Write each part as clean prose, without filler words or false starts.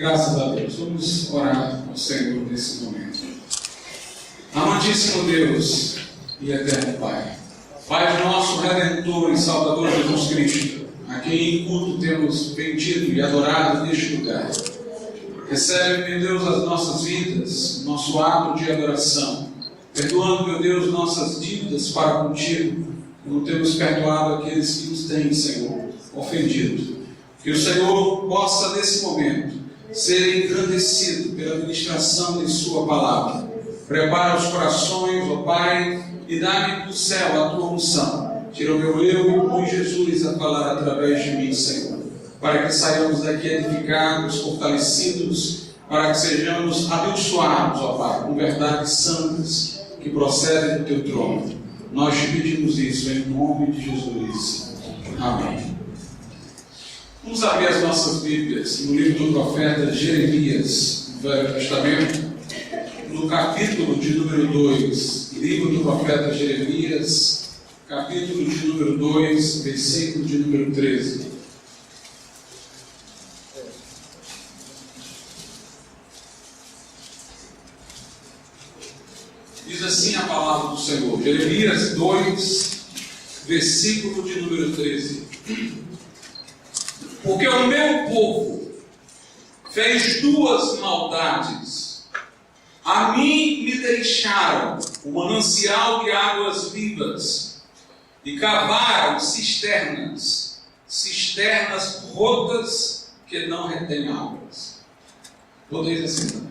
Graças a Deus. Vamos orar ao Senhor nesse momento. Amantíssimo Deus e eterno Pai, Pai nosso Redentor e Salvador Jesus Cristo, a quem em culto temos bendito e adorado neste lugar, recebe, meu Deus, as nossas vidas, nosso ato de adoração, perdoando, meu Deus, nossas dívidas para contigo, como temos perdoado aqueles que nos têm, Senhor, ofendido. Que o Senhor possa, nesse momento, ser engrandecido pela ministração de Sua palavra. Prepara os corações, ó Pai, e dá-me do céu a Tua unção. Tira o meu eu e põe Jesus a falar através de mim, Senhor, para que saiamos daqui edificados, fortalecidos, para que sejamos abençoados, ó Pai, com verdades santas que procedem do Teu trono. Nós te pedimos isso em nome de Jesus. Amém. Vamos abrir as nossas Bíblias no livro do profeta Jeremias, no Velho Testamento, no capítulo de número 2. Livro do profeta Jeremias, capítulo de número 2, versículo de número 13. Diz assim a palavra do Senhor, Jeremias 2, versículo de número 13. Porque o meu povo fez duas maldades. A mim me deixaram o manancial de águas vivas e cavaram cisternas rotas que não retêm águas. Podeis assim também.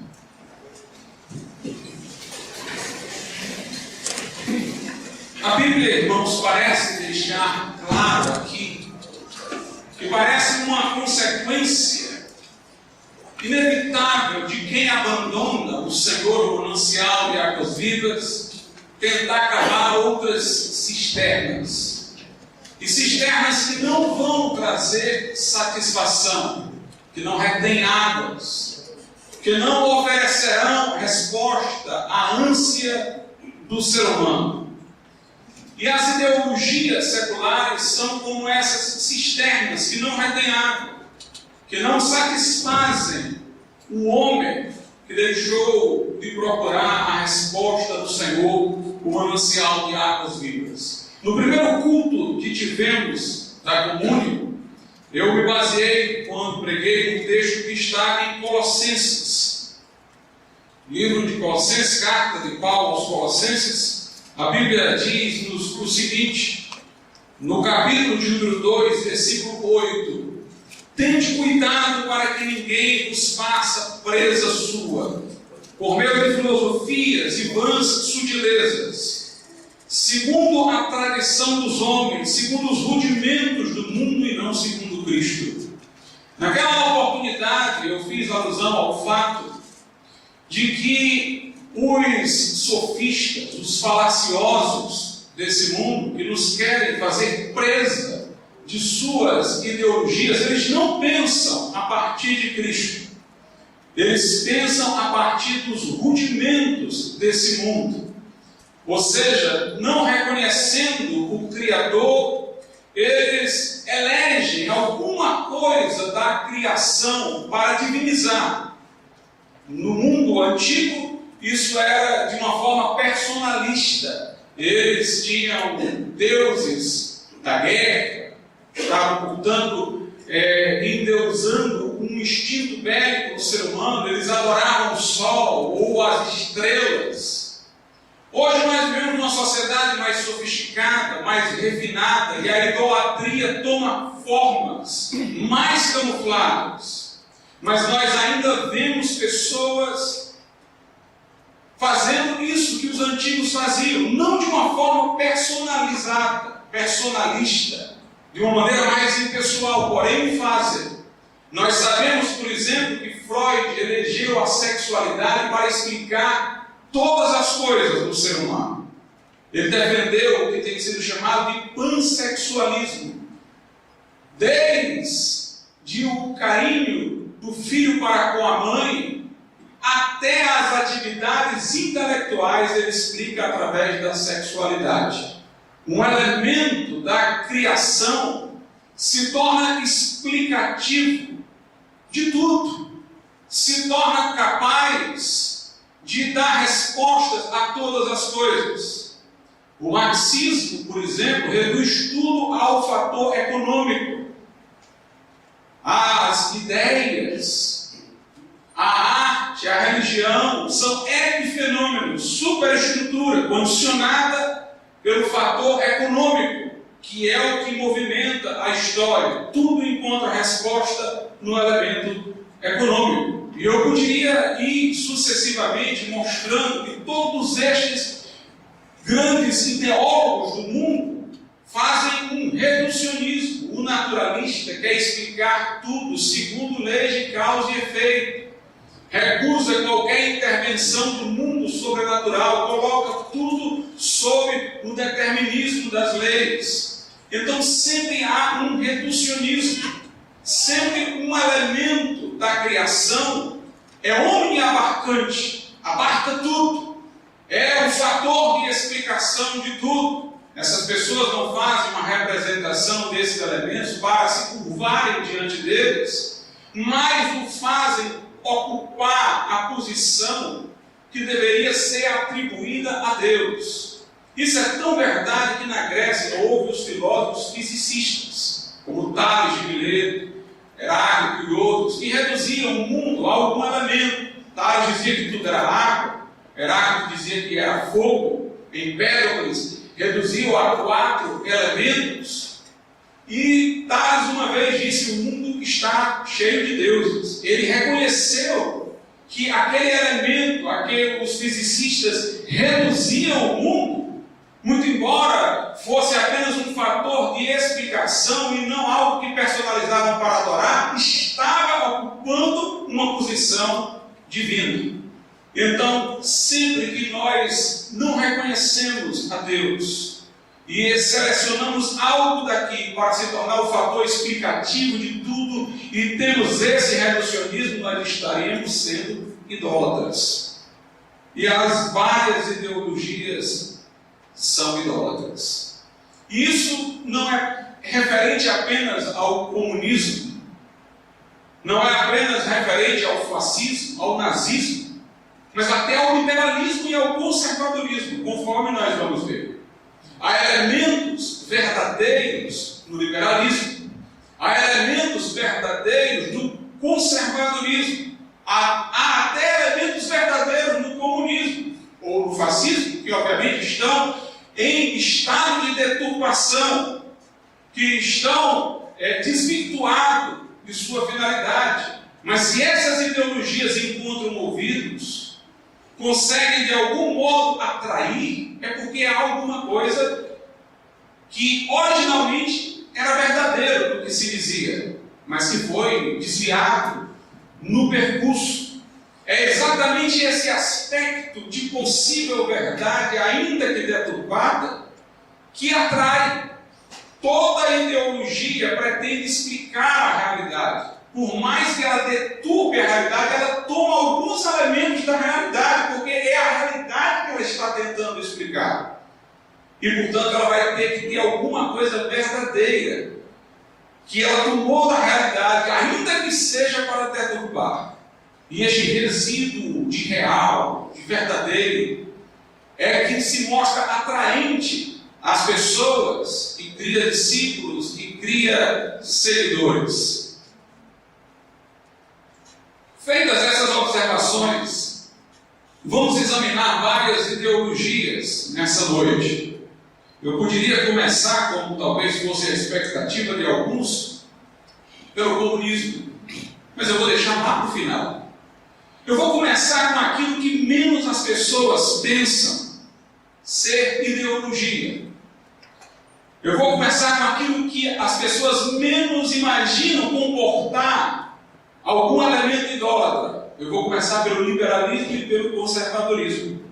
A Bíblia, irmãos, parece deixar claro aqui que parece uma consequência inevitável de quem abandona o Senhor, o manancial de águas vivas, tentar cavar outras cisternas. E cisternas que não vão trazer satisfação, que não retêm águas, que não oferecerão resposta à ânsia do ser humano. E as ideologias seculares são como essas cisternas que não retêm água, que não satisfazem o homem que deixou de procurar a resposta do Senhor, o manancial de águas vivas. No primeiro culto que tivemos da comunhão, eu me baseei, quando preguei, no texto que está em Colossenses. Livro de Colossenses, carta de Paulo aos Colossenses. A Bíblia diz-nos o seguinte, no capítulo de número 2, versículo 8: tende cuidado para que ninguém vos faça presa sua, por meio de filosofias e vãs sutilezas, segundo a tradição dos homens, segundo os rudimentos do mundo e não segundo Cristo. Naquela oportunidade eu fiz alusão ao fato de que os sofistas, os falaciosos desse mundo, que nos querem fazer presa de suas ideologias, eles não pensam a partir de Cristo. Eles pensam a partir dos rudimentos desse mundo. Ou seja, não reconhecendo o Criador, eles elegem alguma coisa da criação para divinizar. No mundo antigo, isso era de uma forma personalista. Eles tinham deuses da guerra, estavam, portanto, endeusando um instinto bélico do ser humano. Eles adoravam o sol ou as estrelas. Hoje nós vivemos uma sociedade mais sofisticada, mais refinada, e a idolatria toma formas mais camufladas. Mas nós ainda vemos pessoas fazendo isso que os antigos faziam, não de uma forma personalizada, personalista, de uma maneira mais impessoal, porém fazem. Nós sabemos, por exemplo, que Freud elegeu a sexualidade para explicar todas as coisas do ser humano. Ele defendeu o que tem sido chamado de pansexualismo. Desde o carinho do filho para com a mãe, até as atividades intelectuais, ele explica através da sexualidade. Um elemento da criação se torna explicativo de tudo. se torna capaz de dar respostas a todas as coisas. O marxismo, por exemplo, reduz tudo ao fator econômico. As ideias, a arte, a religião são epifenômenos, superestrutura condicionada pelo fator econômico, que é o que movimenta a história. Tudo encontra resposta no elemento econômico. E eu poderia ir sucessivamente mostrando que todos estes grandes ideólogos do mundo fazem um reducionismo. O naturalista quer explicar tudo segundo leis de causa e efeito. Recusa qualquer intervenção do mundo sobrenatural, coloca tudo sob o determinismo das leis. Então sempre há um reducionismo, sempre um elemento da criação é omniabarcante, abarca tudo, é o fator de explicação de tudo. Essas pessoas não fazem uma representação desses elementos para se curvarem diante deles, mas o fazem ocupar a posição que deveria ser atribuída a Deus. Isso é tão verdade que na Grécia houve os filósofos fisicistas, como Tales de Mileto, Heráclito e outros, que reduziam o mundo a algum elemento. Tales dizia que tudo era água, Heráclito dizia que era fogo, Empédocles reduziu a 4 elementos, e Tales uma vez disse: o mundo está cheio de deuses. Ele reconheceu que aquele elemento a que os fisicistas reduziam o mundo, muito embora fosse apenas um fator de explicação e não algo que personalizavam para adorar, estava ocupando uma posição divina. Então, sempre que nós não reconhecemos a Deus e selecionamos algo daqui para se tornar o fator explicativo de tudo e temos esse reducionismo, nós estaremos sendo idólatras. E as várias ideologias são idólatras. E isso não é referente apenas ao comunismo, não é apenas referente ao fascismo, ao nazismo, mas até ao liberalismo e ao conservadorismo, conforme nós vamos ver. Há elementos verdadeiros no liberalismo, há elementos verdadeiros no conservadorismo, há até elementos verdadeiros no comunismo ou no fascismo, que obviamente estão em estado de deturpação, que estão desvirtuados de sua finalidade. Mas se essas ideologias encontram ouvidos, conseguem de algum modo atrair, é porque há alguma coisa que originalmente era verdadeiro do que se dizia, mas que foi desviado no percurso. É exatamente esse aspecto de possível verdade, ainda que deturpada, que atrai. Toda ideologia pretende explicar a realidade. Por mais que ela deturpe a realidade, ela toma alguns elementos da realidade, porque é a realidade que ela está tentando explicar. E, portanto, ela vai ter que ter alguma coisa verdadeira, que ela tomou da realidade, ainda que seja para deturpar. E este resíduo de real, de verdadeiro, é que se mostra atraente às pessoas, e cria discípulos, e cria seguidores. Feitas essas observações, vamos examinar várias ideologias nessa noite. Eu poderia começar, como talvez fosse a expectativa de alguns, pelo comunismo, mas eu vou deixar lá para o final. Eu vou começar com aquilo que menos as pessoas pensam ser ideologia. Eu vou começar com aquilo que as pessoas menos imaginam comportar algum elemento idólatra. Eu vou começar pelo liberalismo e pelo conservadorismo.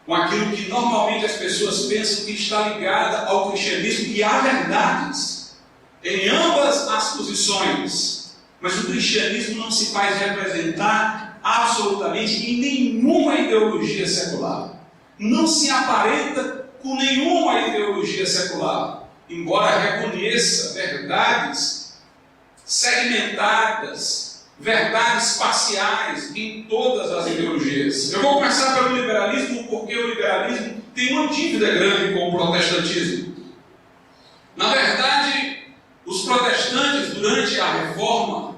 Com aquilo que normalmente as pessoas pensam que está ligada ao cristianismo, e há verdades em ambas as posições, mas o cristianismo não se faz representar absolutamente em nenhuma ideologia secular. Não se aparenta com nenhuma ideologia secular, embora reconheça verdades segmentadas verdades parciais em todas as ideologias. Eu vou começar pelo liberalismo, porque o liberalismo tem uma dívida grande com o protestantismo. Na verdade, os protestantes, durante a Reforma,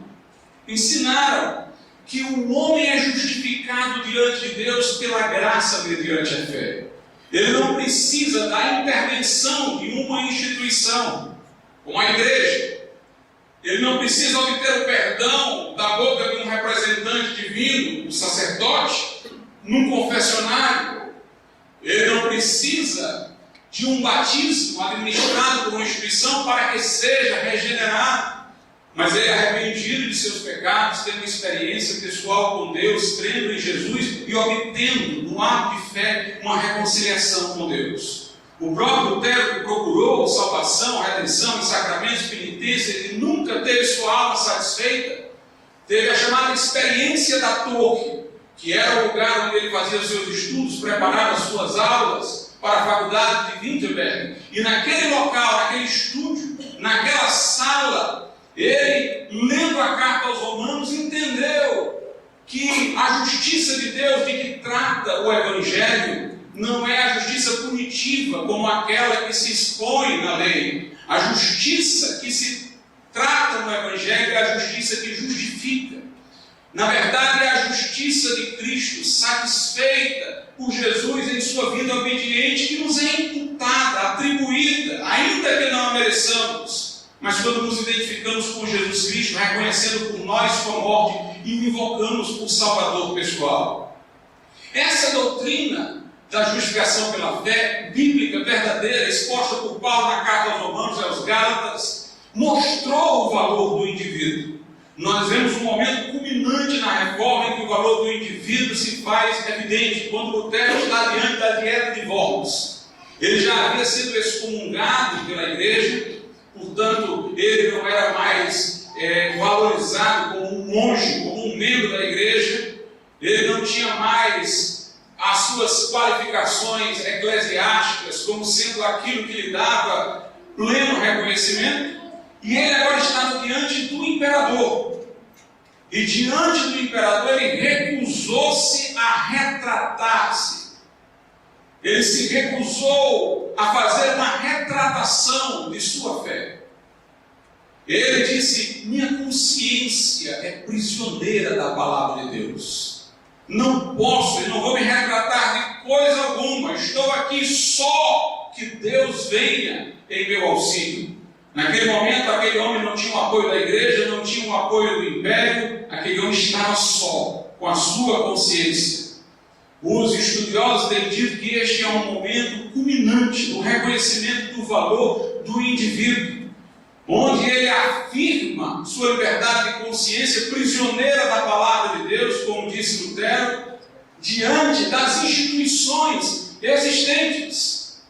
ensinaram que o homem é justificado diante de Deus pela graça mediante a fé. Ele não precisa da intervenção de uma instituição, como a igreja. Ele não precisa obter o perdão da boca de um representante divino, um sacerdote, num confessionário. Ele não precisa de um batismo administrado por uma instituição para que seja regenerado. Mas ele é arrependido de seus pecados, tendo uma experiência pessoal com Deus, crendo em Jesus e obtendo, no ato de fé, uma reconciliação com Deus. O próprio Lutero, que procurou salvação, redenção e sacramentos, penitência, ele nunca teve sua alma satisfeita, teve a chamada experiência da torre, que era o lugar onde ele fazia os seus estudos, preparava as suas aulas para a faculdade de Wittenberg. E naquele local, naquele estúdio, naquela sala, ele, lendo a carta aos Romanos, entendeu que a justiça de Deus de que trata o Evangelho não é a justiça punitiva como aquela que se expõe na lei. A justiça que se trata no Evangelho é a justiça que justifica. Na verdade, é a justiça de Cristo, satisfeita por Jesus em sua vida obediente, que nos é imputada, atribuída, ainda que não a mereçamos. Mas quando nos identificamos com Jesus Cristo, reconhecendo por nós sua morte e o invocamos por Salvador pessoal. Essa doutrina da justificação pela fé, bíblica, verdadeira, exposta por Paulo na carta aos Romanos e aos Gálatas, mostrou o valor do indivíduo. Nós vemos um momento culminante na Reforma em que o valor do indivíduo se faz evidente, quando Lutero está diante da dieta de Worms. Ele já havia sido excomungado pela igreja, portanto, ele não era mais valorizado como um monge, como um membro da igreja. Ele não tinha mais as suas qualificações eclesiásticas como sendo aquilo que lhe dava pleno reconhecimento. E ele agora estava diante do imperador. E diante do imperador ele recusou-se a retratar-se. Ele se recusou a fazer uma retratação de sua fé. Ele disse: minha consciência é prisioneira da palavra de Deus. Não posso e não vou me retratar de coisa alguma. Estou aqui só que Deus venha em meu auxílio. Naquele momento, aquele homem não tinha o apoio da igreja, não tinha o apoio do império. Aquele homem estava só, com a sua consciência. Os estudiosos têm dito que este é um momento culminante do reconhecimento do valor do indivíduo, onde ele afirma sua liberdade de consciência prisioneira da palavra de Deus, como disse Lutero, diante das instituições existentes.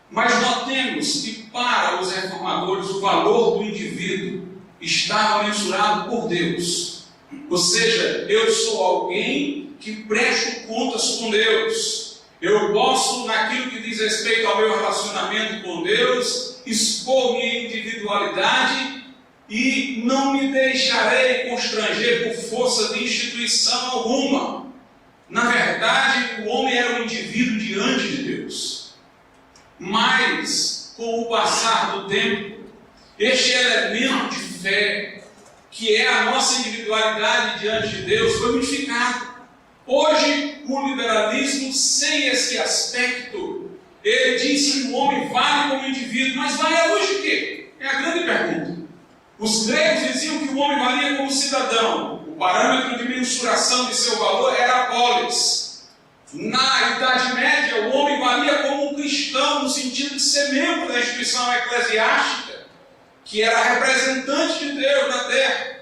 Mas notemos que para os reformadores o valor do indivíduo estava mensurado por Deus. Ou seja, eu sou alguém que presto contas com Deus. Eu posso, naquilo que diz respeito ao meu relacionamento com Deus, expor minha individualidade e não me deixarei constranger por força de instituição alguma. Na verdade, o homem era um indivíduo diante de Deus. Mas, com o passar do tempo, este elemento de fé, que é a nossa individualidade diante de Deus, foi modificado. Hoje, o liberalismo, sem esse aspecto, ele diz que o homem vale como indivíduo, mas vale à luz de quê? É a grande pergunta. Os gregos diziam que o homem valia como cidadão. O parâmetro de mensuração de seu valor era a polis. Na Idade Média, o homem valia como um cristão, no sentido de ser membro da instituição eclesiástica, que era representante de Deus na terra.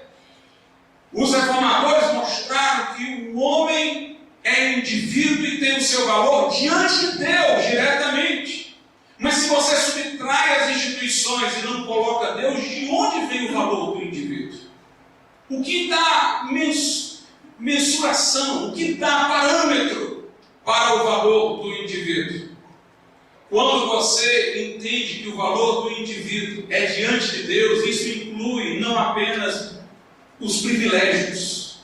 Os reformadores mostraram que o homem é indivíduo e tem o seu valor diante de Deus diretamente. Mas se você subtrai as instituições e não coloca Deus, de onde vem o valor do indivíduo? O que dá mensuração, o que dá parâmetro para o valor do indivíduo? Quando você entende que o valor do indivíduo é diante de Deus, isso inclui não apenas os privilégios,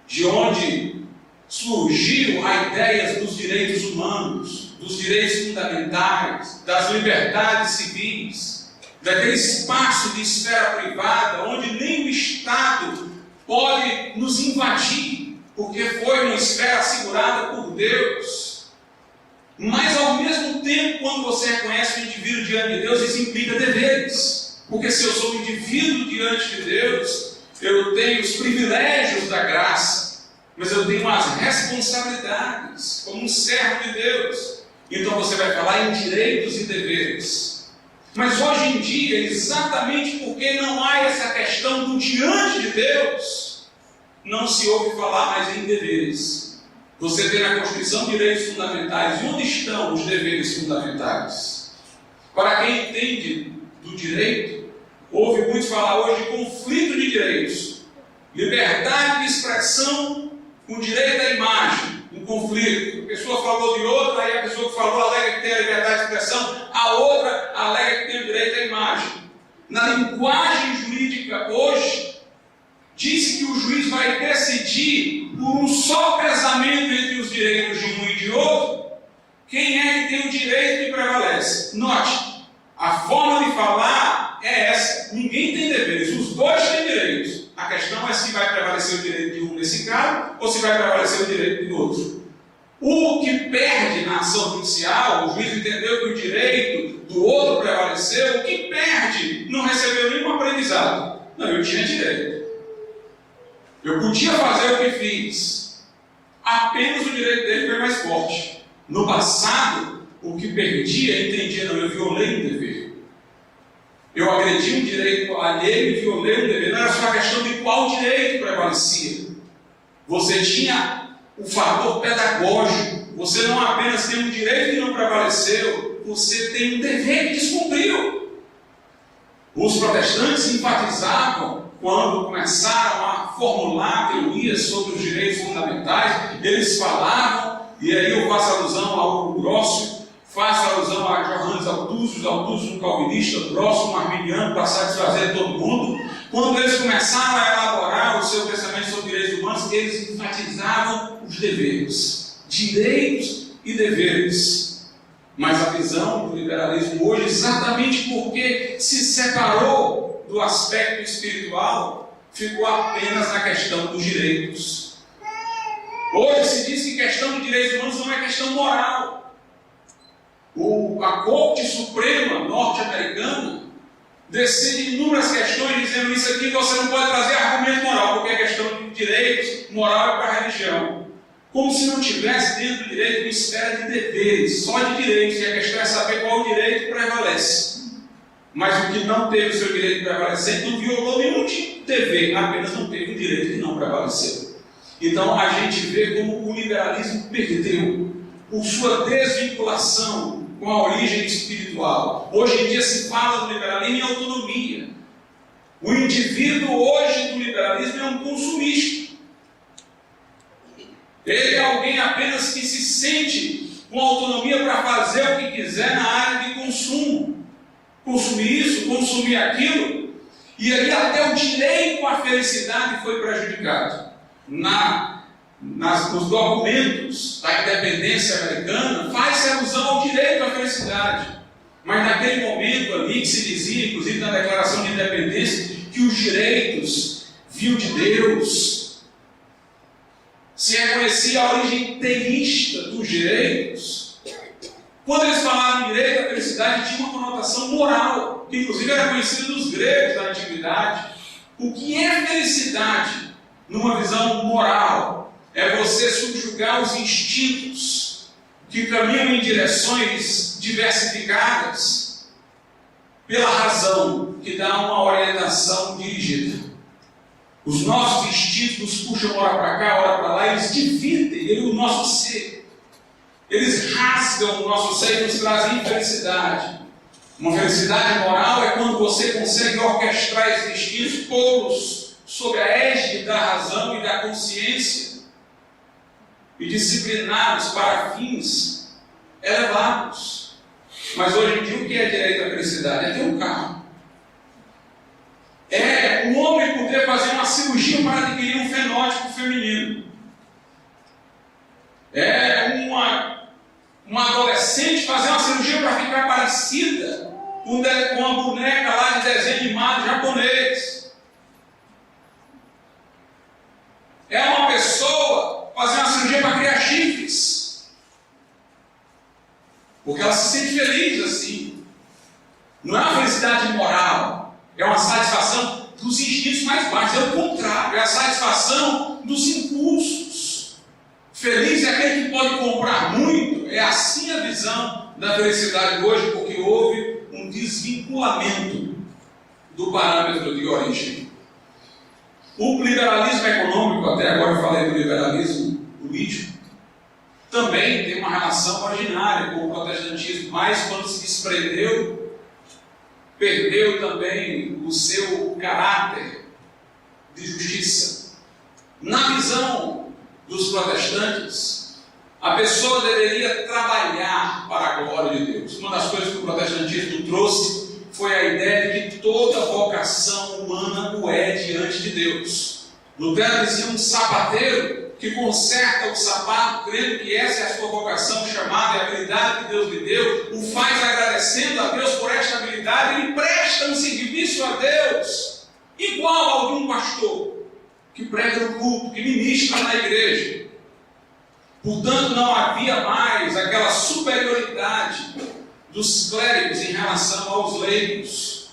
de onde surgiram as ideias dos direitos humanos, dos direitos fundamentais, das liberdades civis, daquele espaço de esfera privada, onde nem o Estado pode nos invadir, porque foi uma esfera assegurada por Deus. Mas, ao mesmo tempo, quando você reconhece o indivíduo diante de Deus, isso implica deveres. Porque se eu sou um indivíduo diante de Deus, eu tenho os privilégios da graça, mas eu tenho as responsabilidades, como um servo de Deus. Então você vai falar em direitos e deveres. Mas hoje em dia, exatamente porque não há essa questão do diante de Deus, não se ouve falar mais em deveres. Você tem na Constituição direitos fundamentais. E onde estão os deveres fundamentais? Para quem entende do direito, ouve muito falar hoje de conflito de direitos. Liberdade de expressão com direito à imagem. Um conflito. A pessoa falou de outra, aí a pessoa que falou alega que tem a liberdade de expressão, a outra alega que tem o direito à imagem. Na linguagem jurídica hoje, diz que o juiz vai decidir por um só casamento entre os direitos de um e de outro, quem é que tem o direito que prevalece. Note, a forma de falar é essa. Ninguém tem deveres, os dois têm direitos. A questão é se vai prevalecer o direito de um nesse caso, ou se vai prevalecer o direito do outro. O que perde na ação judicial, o juiz entendeu que o direito do outro prevaleceu, o que perde não recebeu nenhum aprendizado. Não, eu tinha direito. Eu podia fazer o que fiz, apenas o direito dele foi mais forte. No passado, o que perdia, entendia, não, eu violei um dever. Eu agredi um direito alheio e violei um dever. Não era só a questão de qual direito prevalecia. Você tinha o fator pedagógico. Você não apenas tem um direito que não prevaleceu, você tem um dever que descumpriu. Os protestantes enfatizavam, quando começaram a formular teorias sobre os direitos fundamentais, eles falavam, e aí eu faço alusão ao Hugo Grosso, faço alusão a Johannes Althusius, um calvinista, Grosso, um arminiano, para satisfazer todo mundo. Quando eles começaram a elaborar o seu pensamento sobre direitos humanos, eles enfatizavam os deveres, direitos e deveres. Mas a visão do liberalismo hoje, exatamente porque se separou do aspecto espiritual, ficou apenas na questão dos direitos. Hoje se diz que questão de direitos humanos não é questão moral. A Corte Suprema norte-americana decide inúmeras questões dizendo isso aqui você não pode trazer argumento moral, porque é questão de direitos, moral é para a religião. Como se não tivesse dentro do direito uma esfera de deveres, só de direitos, e a questão é saber qual direito prevalece. Mas o que não teve o seu direito prevalecente não violou nenhum tipo de dever, apenas não teve um direito que não prevaleceu. Então a gente vê como o liberalismo perdeu por sua desvinculação com a origem espiritual. Hoje em dia se fala do liberalismo em autonomia. O indivíduo hoje do liberalismo é um consumista. Ele é alguém apenas que se sente com autonomia para fazer o que quiser na área de consumo. Consumir isso, consumir aquilo, e aí até o direito à felicidade foi prejudicado. Nos documentos da independência americana, faz-se alusão ao direito à felicidade. Mas naquele momento ali que se dizia, inclusive na Declaração de Independência, que os direitos vinham de Deus, se reconhecia a origem teísta dos direitos. Quando eles falavam em direito à felicidade, tinha uma conotação moral, que inclusive era conhecida dos gregos da antiguidade. O que é felicidade numa visão moral? É você subjugar os instintos que caminham em direções diversificadas pela razão, que dá uma orientação dirigida. Os nossos instintos nos puxam hora para cá, hora para lá, eles dividem o nosso ser. Eles rasgam o nosso ser e nos trazem infelicidade. Uma felicidade moral é quando você consegue orquestrar esses instintos todos sob a égide da razão e da consciência e disciplinados para fins elevados. Mas hoje em dia o que é direito à felicidade? É ter um carro. é o homem poder fazer uma cirurgia para adquirir um fenótipo feminino. É uma adolescente fazer uma cirurgia para ficar parecida com uma boneca lá de desenho animado japonês. É uma pessoa fazer uma cirurgia para criar chifres, porque ela se sente feliz assim. Não é uma felicidade moral, é uma satisfação dos instintos mais baixos, é o contrário, é a satisfação dos impulsos. Feliz é aquele que pode comprar muito. É assim a visão da felicidade hoje, porque houve um desvinculamento do parâmetro de origem. O liberalismo econômico, até agora eu falei do liberalismo político, também tem uma relação originária com o protestantismo, mas quando se desprendeu, perdeu também o seu caráter de justiça. Na visão dos protestantes, a pessoa deveria trabalhar para a glória de Deus. Uma das coisas que o protestantismo trouxe foi a ideia de que toda vocação humana o é diante de Deus. Lutero dizia: um sapateiro que conserta o sapato, crendo que essa é a sua vocação, chamada e a habilidade que Deus lhe deu, o faz agradecendo a Deus por esta habilidade, ele presta um serviço a Deus, igual ao de um pastor que prega no culto, que ministra na igreja. Portanto, não havia mais aquela superioridade dos clérigos em relação aos leigos.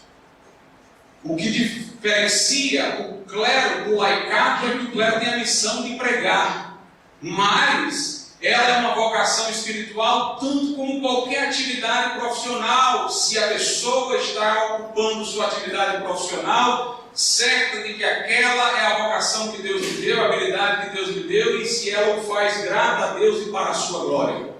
O que diferencia o clero do laicato é que o clero tem a missão de pregar, mas ela é uma vocação espiritual tanto como qualquer atividade profissional. Se a pessoa está ocupando sua atividade profissional, certa de que aquela é a vocação que Deus lhe deu, a habilidade que Deus lhe deu, e se ela o faz grata a Deus e para a sua glória.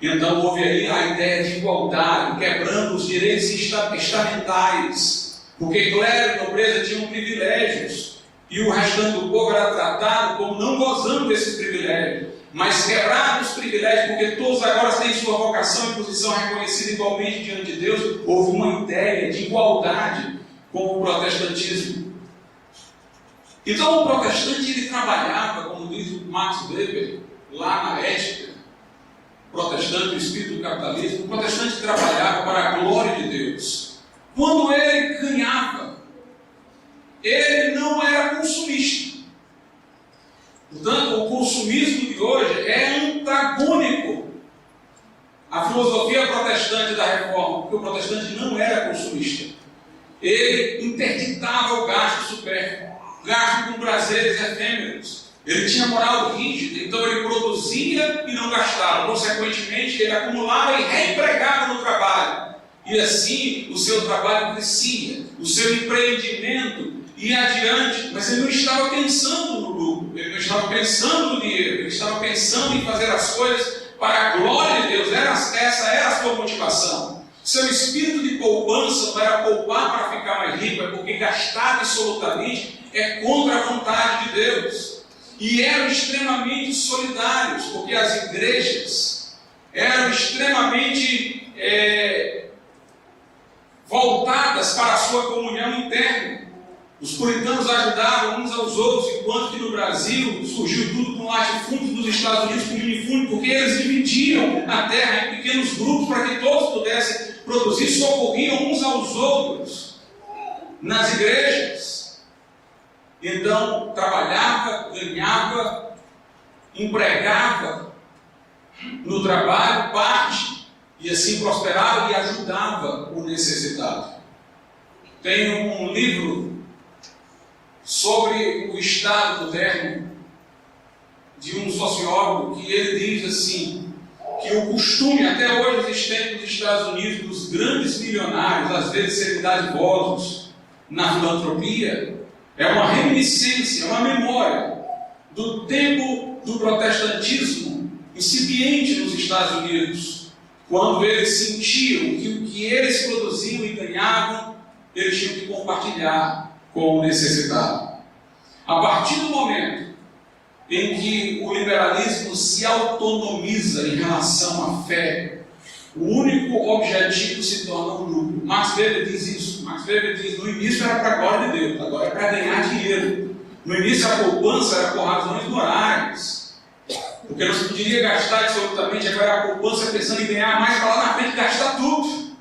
Então houve aí a ideia de igualdade, quebrando os direitos estamentais, porque clero e nobreza tinham privilégios, e o restante do povo era tratado como não gozando desses privilégios, mas quebrados os privilégios, porque todos agora têm sua vocação e posição reconhecida igualmente diante de Deus. Houve uma ideia de igualdade com o protestantismo. Então o protestante ele trabalhava, como diz o Max Weber, lá na Ética, protestante, o espírito do capitalismo, o protestante trabalhava para a glória de Deus. Quando ele ganhava, ele não era consumista. Portanto, o consumismo de hoje é antagônico à filosofia protestante da reforma, porque o protestante não era consumista. Ele interditava o gasto supérfluo, gasto com prazeres efêmeros. Ele tinha moral rígida, então ele produzia e não gastava. Consequentemente, ele acumulava e reempregava no trabalho. E assim, o seu trabalho crescia, o seu empreendimento ia adiante, mas ele não estava pensando no lucro, ele não estava pensando no dinheiro, ele estava pensando em fazer as coisas para a glória de Deus. Essa era a sua motivação. Seu espírito de poupança não era poupar para ficar mais rico, é porque gastar absolutamente é contra a vontade de Deus. E eram extremamente solidários, porque as igrejas eram extremamente voltadas para a sua comunhão interna. Os puritanos ajudavam uns aos outros, enquanto que no Brasil surgiu tudo com latifúndios, dos Estados Unidos com minifúndio, porque eles dividiam a terra em pequenos grupos para que todos pudessem produzir, socorriam uns aos outros nas igrejas. Então trabalhava, ganhava, empregava no trabalho parte, e assim prosperava e ajudava o necessitado. Tem um livro sobre o estado moderno de um sociólogo que ele diz assim, que o costume até hoje existente nos Estados Unidos dos grandes milionários, às vezes serem dadivosos na filantropia, é uma reminiscência, é uma memória do tempo do protestantismo incipiente nos Estados Unidos, quando eles sentiam que o que eles produziam e ganhavam, eles tinham que compartilhar com o necessitado. A partir do momento em que o liberalismo se autonomiza em relação à fé, o único objetivo se torna um lucro. Max Weber diz isso. Max Weber diz: no início era para a glória de Deus, agora é para ganhar dinheiro. No início a poupança era por razões morais, porque não se poderia gastar absolutamente. Agora a poupança pensando em ganhar mais, para lá na frente gastar tudo,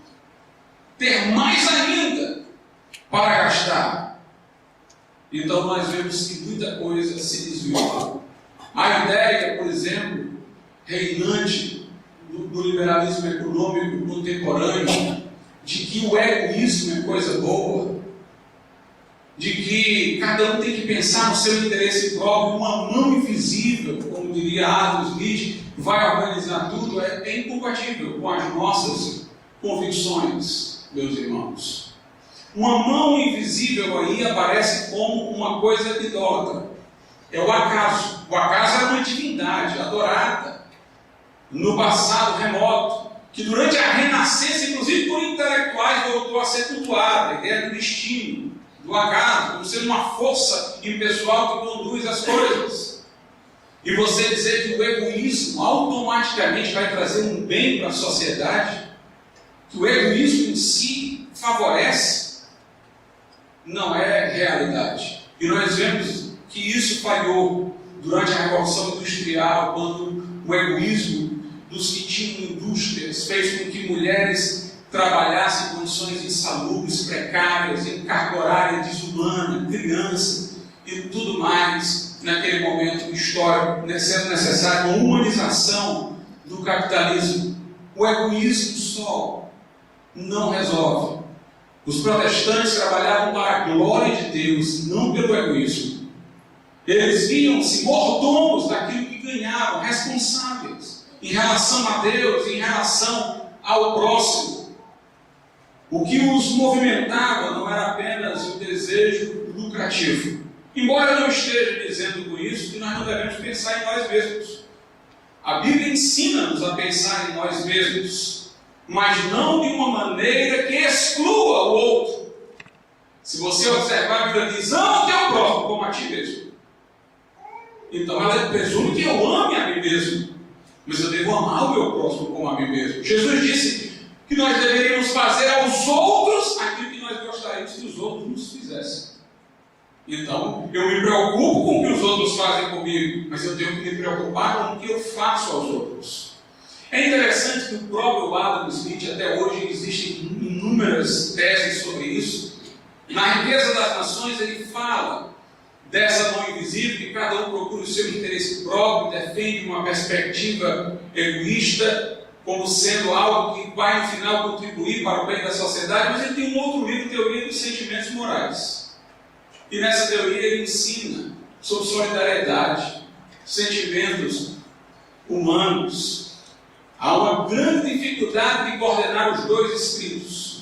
ter mais ainda para gastar. Então nós vemos que muita coisa se desviou. A ideia, por exemplo, reinante do liberalismo econômico contemporâneo, de que o egoísmo é coisa boa, de que cada um tem que pensar no seu interesse próprio, uma mão invisível, como diria Adam Smith, vai organizar tudo, é incompatível com as nossas convicções, meus irmãos. Uma mão invisível aí aparece como uma coisa idólatra. É o acaso. O acaso é uma divindade adorada no passado remoto, que durante a renascença, inclusive por intelectuais, voltou a ser cultuada. A ideia do destino, do acaso, como sendo uma força impessoal que conduz as coisas. E você dizer que o egoísmo automaticamente vai trazer um bem para a sociedade, que o egoísmo em si favorece, não é realidade. E nós vemos que isso falhou durante a Revolução Industrial, quando o egoísmo dos que tinham indústrias fez com que mulheres trabalhassem em condições insalubres, precárias, em carga horária desumana, criança e tudo mais, naquele momento histórico, sendo necessária uma humanização do capitalismo. O egoísmo só não resolve. Os protestantes trabalhavam para a glória de Deus, não pelo egoísmo. Eles viam-se mordomos daquilo que ganhavam, responsáveis em relação a Deus, em relação ao próximo. O que os movimentava não era apenas o desejo lucrativo. Embora eu não esteja dizendo com isso que nós não devemos pensar em nós mesmos. A Bíblia ensina-nos a pensar em nós mesmos, mas não de uma maneira que exclua o outro. Se você observar, a Bíblia diz: ama o teu próximo como a ti mesmo. Então ela presume que eu ame a mim mesmo, mas eu devo amar o meu próximo como a mim mesmo. Jesus disse que nós deveríamos fazer aos outros aquilo que nós gostaríamos que os outros nos fizessem. Então, eu me preocupo com o que os outros fazem comigo, mas eu tenho que me preocupar com o que eu faço aos outros. É interessante que o próprio Adam Smith, até hoje, existem inúmeras teses sobre isso. Na Riqueza das Nações, ele fala dessa mão invisível, que cada um procura o seu interesse próprio, defende uma perspectiva egoísta, como sendo algo que vai, no final, contribuir para o bem da sociedade. Mas ele tem um outro livro, Teoria dos Sentimentos Morais. E nessa teoria ele ensina sobre solidariedade, sentimentos humanos. Há uma grande dificuldade de coordenar os dois escritos.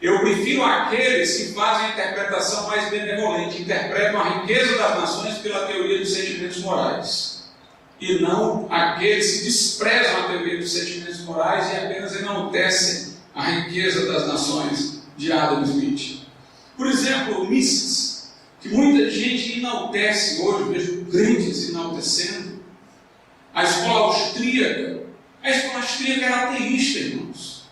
Eu prefiro aqueles que fazem a interpretação mais benevolente, interpretam a riqueza das nações pela teoria dos sentimentos morais, e não aqueles que desprezam a teoria dos sentimentos morais e apenas enaltecem a riqueza das nações de Adam Smith. Por exemplo, Mises, que muita gente enaltece hoje, vejo crentes enaltecendo. A escola austríaca era ateísta, irmãos.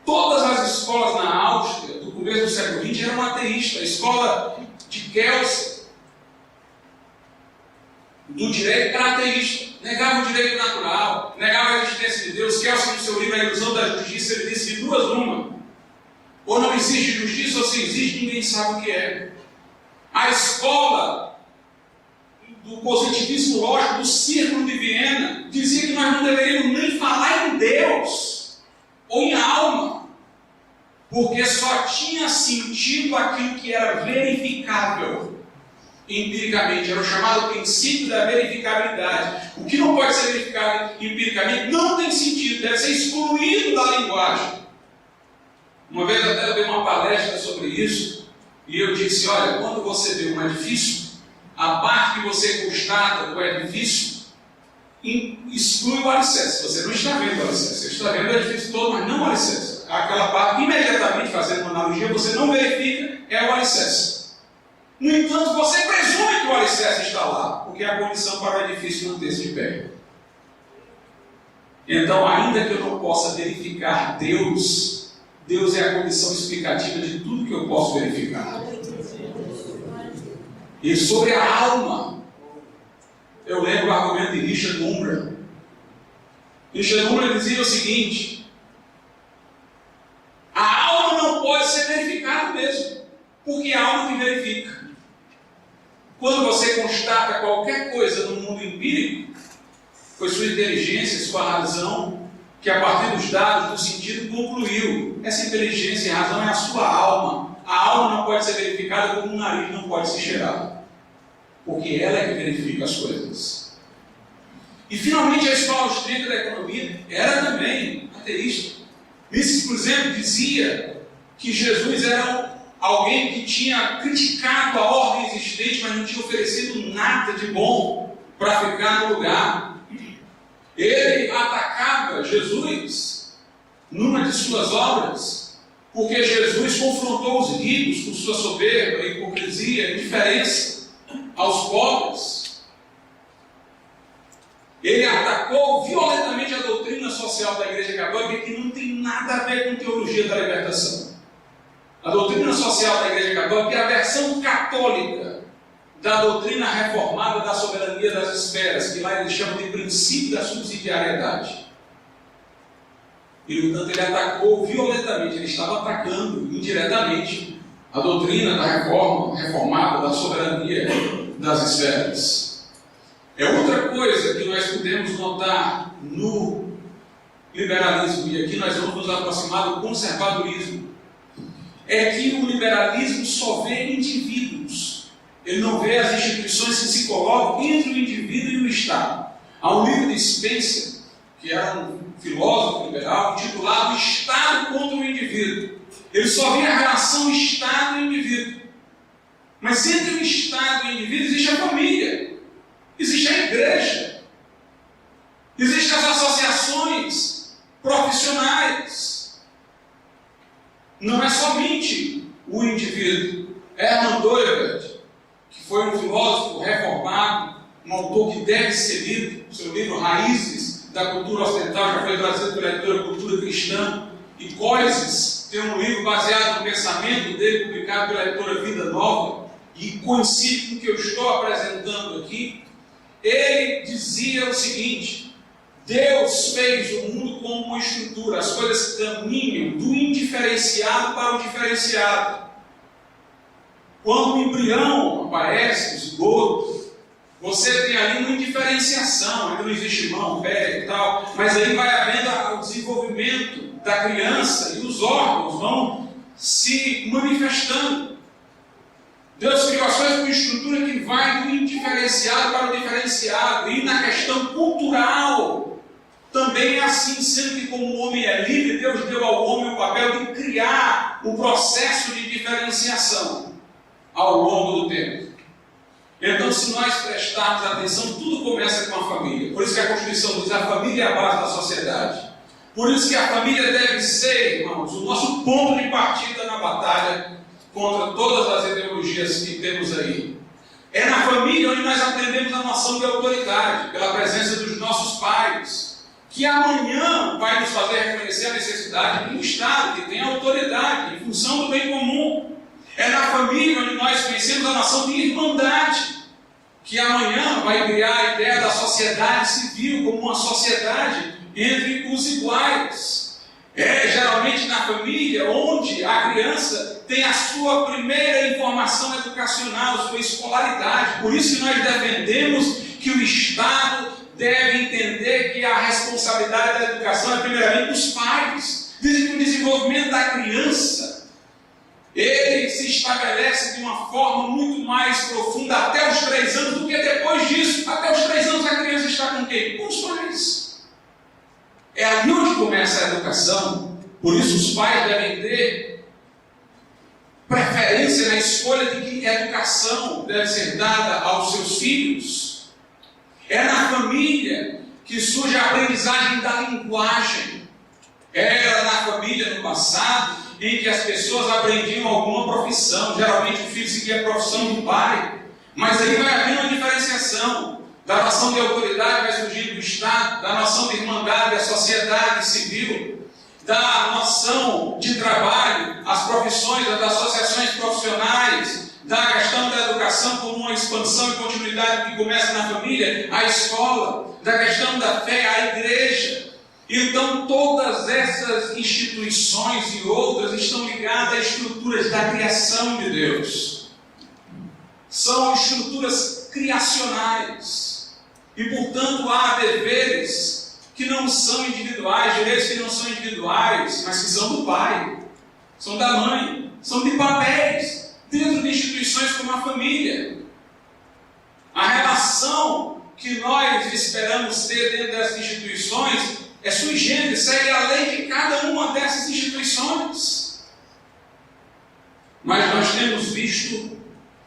Todas as escolas na Áustria, do começo do século XX, eram ateístas. A escola de Kelsen, do direito, era ateísta. Negava o direito natural, negava a existência de Deus. Kelsen, no seu livro A Ilusão da Justiça, ele disse de duas uma: ou não existe justiça, ou se existe, ninguém sabe o que é. A escola do positivismo lógico, do Círculo de Viena, dizia que nós não deveríamos nem falar em Deus ou em alma, porque só tinha sentido aquilo que era verificável empiricamente. Era o chamado princípio da verificabilidade. O que não pode ser verificado empiricamente não tem sentido, deve ser excluído da linguagem. Uma vez até eu dei uma palestra sobre isso, e eu disse: olha, quando você vê um edifício, a parte que você constata do edifício exclui o alicerce. Você não está vendo o alicerce, você está vendo o edifício todo, mas não o alicerce. Aquela parte que imediatamente, fazendo uma analogia, você não verifica, é o alicerce. No entanto, você presume que o alicerce está lá, porque é a condição para o edifício manter-se de pé. Então, ainda que eu não possa verificar Deus, Deus é a condição explicativa de tudo que eu posso verificar. E sobre a alma, eu lembro o argumento de Richard Umbra. Richard Umbra dizia o seguinte: a alma não pode ser verificada mesmo, porque a alma que verifica. Quando você constata qualquer coisa no mundo empírico, foi sua inteligência, sua razão, que a partir dos dados do sentido concluiu. Essa inteligência e razão é a sua alma. A alma não pode ser verificada como um nariz não pode se cheirar, porque ela é que verifica as coisas. E finalmente a escola austríaca da economia era também ateísta. Mises, por exemplo, dizia que Jesus era alguém que tinha criticado a ordem existente, mas não tinha oferecido nada de bom para ficar no lugar. Ele atacava Jesus numa de suas obras, porque Jesus confrontou os ricos com sua soberba, hipocrisia, indiferença aos pobres. Ele atacou violentamente a doutrina social da Igreja Católica, que não tem nada a ver com teologia da libertação. A doutrina social da Igreja Católica é a versão católica da doutrina reformada da soberania das esferas, que lá eles chamam de princípio da subsidiariedade. E, portanto, ele atacou violentamente, ele estava atacando indiretamente a doutrina da reforma reformada da soberania das esferas. É outra coisa que nós podemos notar no liberalismo, e aqui nós vamos nos aproximar do conservadorismo, é que o liberalismo só vê indivíduos. Ele não vê as instituições que se colocam entre o indivíduo e o Estado. Há um livro de Spencer, que era um filósofo liberal, intitulado Estado contra o Indivíduo. Ele só vê a relação Estado e indivíduo. Mas entre o Estado e o indivíduo existe a família, existe a igreja, existem as associações profissionais. Não é somente o indivíduo. Hermann Doivert, que foi um filósofo reformado, um autor que deve ser lido, seu livro Raízes da Cultura Ocidental já foi trazido pela editora Cultura Cristã, e Coises tem um livro baseado no pensamento dele, publicado pela editora Vida Nova, e coincide com o que eu estou apresentando aqui. Ele dizia o seguinte: Deus fez o mundo como uma estrutura, as coisas caminham do indiferenciado para o diferenciado. Quando o embrião aparece, o zigoto, você tem ali uma indiferenciação, ainda não existe mão, pé e tal, mas aí vai havendo o desenvolvimento da criança e os órgãos vão se manifestando. Deus criou as coisas com uma estrutura que vai do indiferenciado para o diferenciado, e na questão cultural também é assim, sendo que como o homem é livre, Deus deu ao homem o papel de criar o processo de diferenciação ao longo do tempo. Então, se nós prestarmos atenção, tudo começa com a família. Por isso que a Constituição diz: a família é a base da sociedade. Por isso que a família deve ser, irmãos, o nosso ponto de partida na batalha contra todas as ideologias que temos aí. É na família onde nós aprendemos a noção de autoridade, pela presença dos nossos pais, que amanhã vai nos fazer reconhecer a necessidade de um Estado que tem autoridade em função do bem comum. É na família onde nós conhecemos a noção de irmandade, que amanhã vai criar a ideia da sociedade civil como uma sociedade entre os iguais. É geralmente na família onde a criança tem a sua primeira informação educacional, sua escolaridade. Por isso que nós defendemos que o Estado deve entender que a responsabilidade da educação é primeiramente dos pais. Dizem que o desenvolvimento da criança ele se estabelece de uma forma muito mais profunda até os 3 anos do que depois disso. Até os 3 anos a criança está com quem? Com os pais. É ali onde começa a educação. Por isso os pais devem ter preferência na escolha de que educação deve ser dada aos seus filhos. É na família que surge a aprendizagem da linguagem. Era na família no passado em que as pessoas aprendiam alguma profissão. Geralmente o filho seguia a profissão do pai. Mas aí vai havendo uma diferenciação. da noção de autoridade vai surgir do Estado, da noção de irmandade, da sociedade civil, da noção de trabalho, as profissões, as associações profissionais, da questão da educação como uma expansão e continuidade que começa na família, a escola, da questão da fé, a igreja. Então, todas essas instituições e outras estão ligadas a estruturas da criação de Deus. São estruturas criacionais. E, portanto, há deveres que não são individuais, direitos que não são individuais, mas que são do pai, são da mãe, são de papéis, dentro de instituições como a família. A relação que nós esperamos ter dentro dessas instituições é sui generis, segue a lei de cada uma dessas instituições. Mas nós temos visto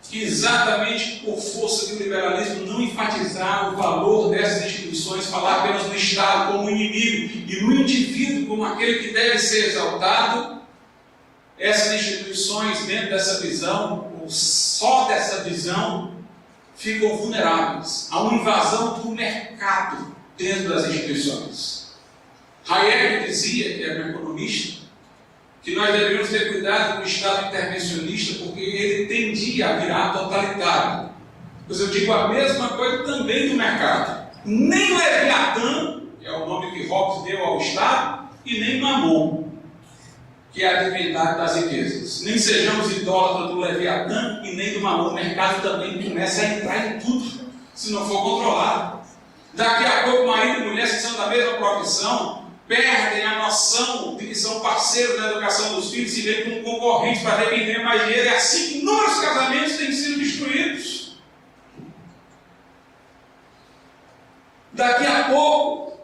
que exatamente por força do liberalismo não enfatizar o valor dessas instituições, falar apenas do Estado como inimigo e no indivíduo como aquele que deve ser exaltado, essas instituições dentro dessa visão, ou só dessa visão, ficam vulneráveis a uma invasão do mercado dentro das instituições. Hayek dizia, que era um economista, que nós deveríamos ter cuidado com o Estado intervencionista, porque ele tendia a virar totalitário. Pois eu digo a mesma coisa também do mercado. Nem Leviatã, que é o nome que Hobbes deu ao Estado, e nem Mamon, que é a divindade das riquezas. Nem sejamos idólatras do Leviatã e nem do Mamon. O mercado também começa a entrar em tudo, se não for controlado. Daqui a pouco, marido e mulher, que são da mesma profissão, perdem a noção de que são parceiros na educação dos filhos, se veem como concorrentes para ver quem ganha mais dinheiro. É assim que inúmeros casamentos têm sido destruídos. Daqui a pouco,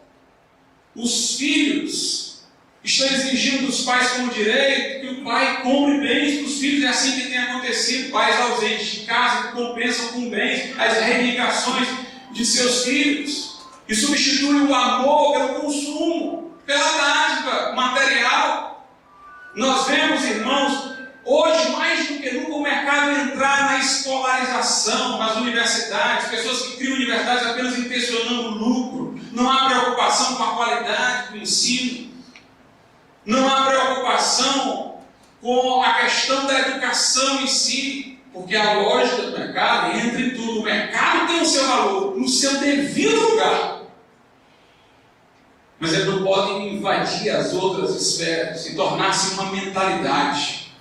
os filhos estão exigindo dos pais como direito que o pai compre bens para os filhos. É assim que tem acontecido. Pais ausentes de casa que compensam com bens as reivindicações de seus filhos e substituem o amor pelo consumo, pela dádiva material. Nós vemos, irmãos, hoje mais do que nunca o mercado entrar na escolarização, nas universidades, pessoas que criam universidades apenas intencionando lucro. Não há preocupação com a qualidade do ensino, não há preocupação com a questão da educação em si, porque a lógica do mercado entra em tudo. O mercado tem o seu valor no seu devido lugar, mas ele não pode invadir as outras esferas e tornar-se uma mentalidade.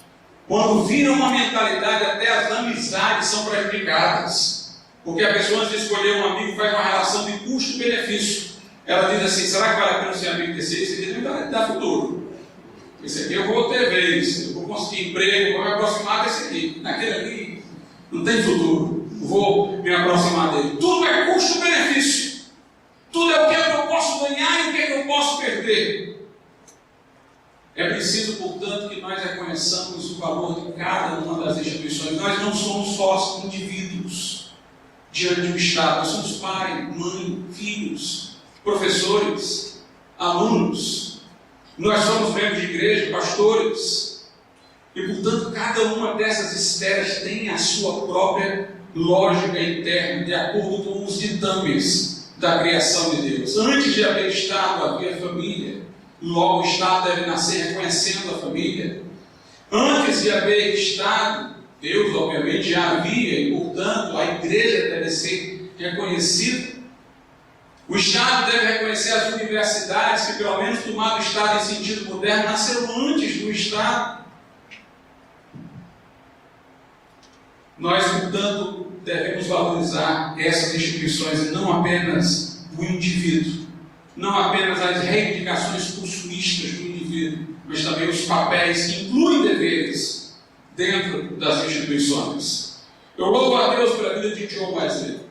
Quando vira uma mentalidade, até as amizades são prejudicadas, porque a pessoa, antes de escolher um amigo, faz uma relação de custo-benefício. Ela diz assim: será que vale a pena ser amigo desse? Esse aqui não dá futuro. Esse aqui eu vou ter vez, eu vou conseguir emprego, vou me aproximar desse aqui. Naquele ali não tem futuro, vou me aproximar dele. Tudo é custo-benefício. Tudo é o que eu posso ganhar e o que eu posso perder. É preciso, portanto, que nós reconheçamos o valor de cada uma das instituições. Nós não somos só indivíduos diante do Estado. Nós somos pai, mãe, filhos, professores, alunos. Nós somos membros de igreja, pastores. E, portanto, cada uma dessas esferas tem a sua própria lógica interna, de acordo com os ditames da criação de Deus. Antes de haver Estado, havia família. Logo, o Estado deve nascer reconhecendo a família. Antes de haver Estado, Deus, obviamente, já havia, e, portanto, a igreja deve ser reconhecida. O Estado deve reconhecer as universidades, que, pelo menos tomado o Estado em sentido moderno, nasceram antes do Estado. Nós, portanto, devemos valorizar essas instituições e não apenas o indivíduo, não apenas as reivindicações consumistas do indivíduo, mas também os papéis que incluem deveres dentro das instituições. Eu louvo a Deus pela vida de John Wesley.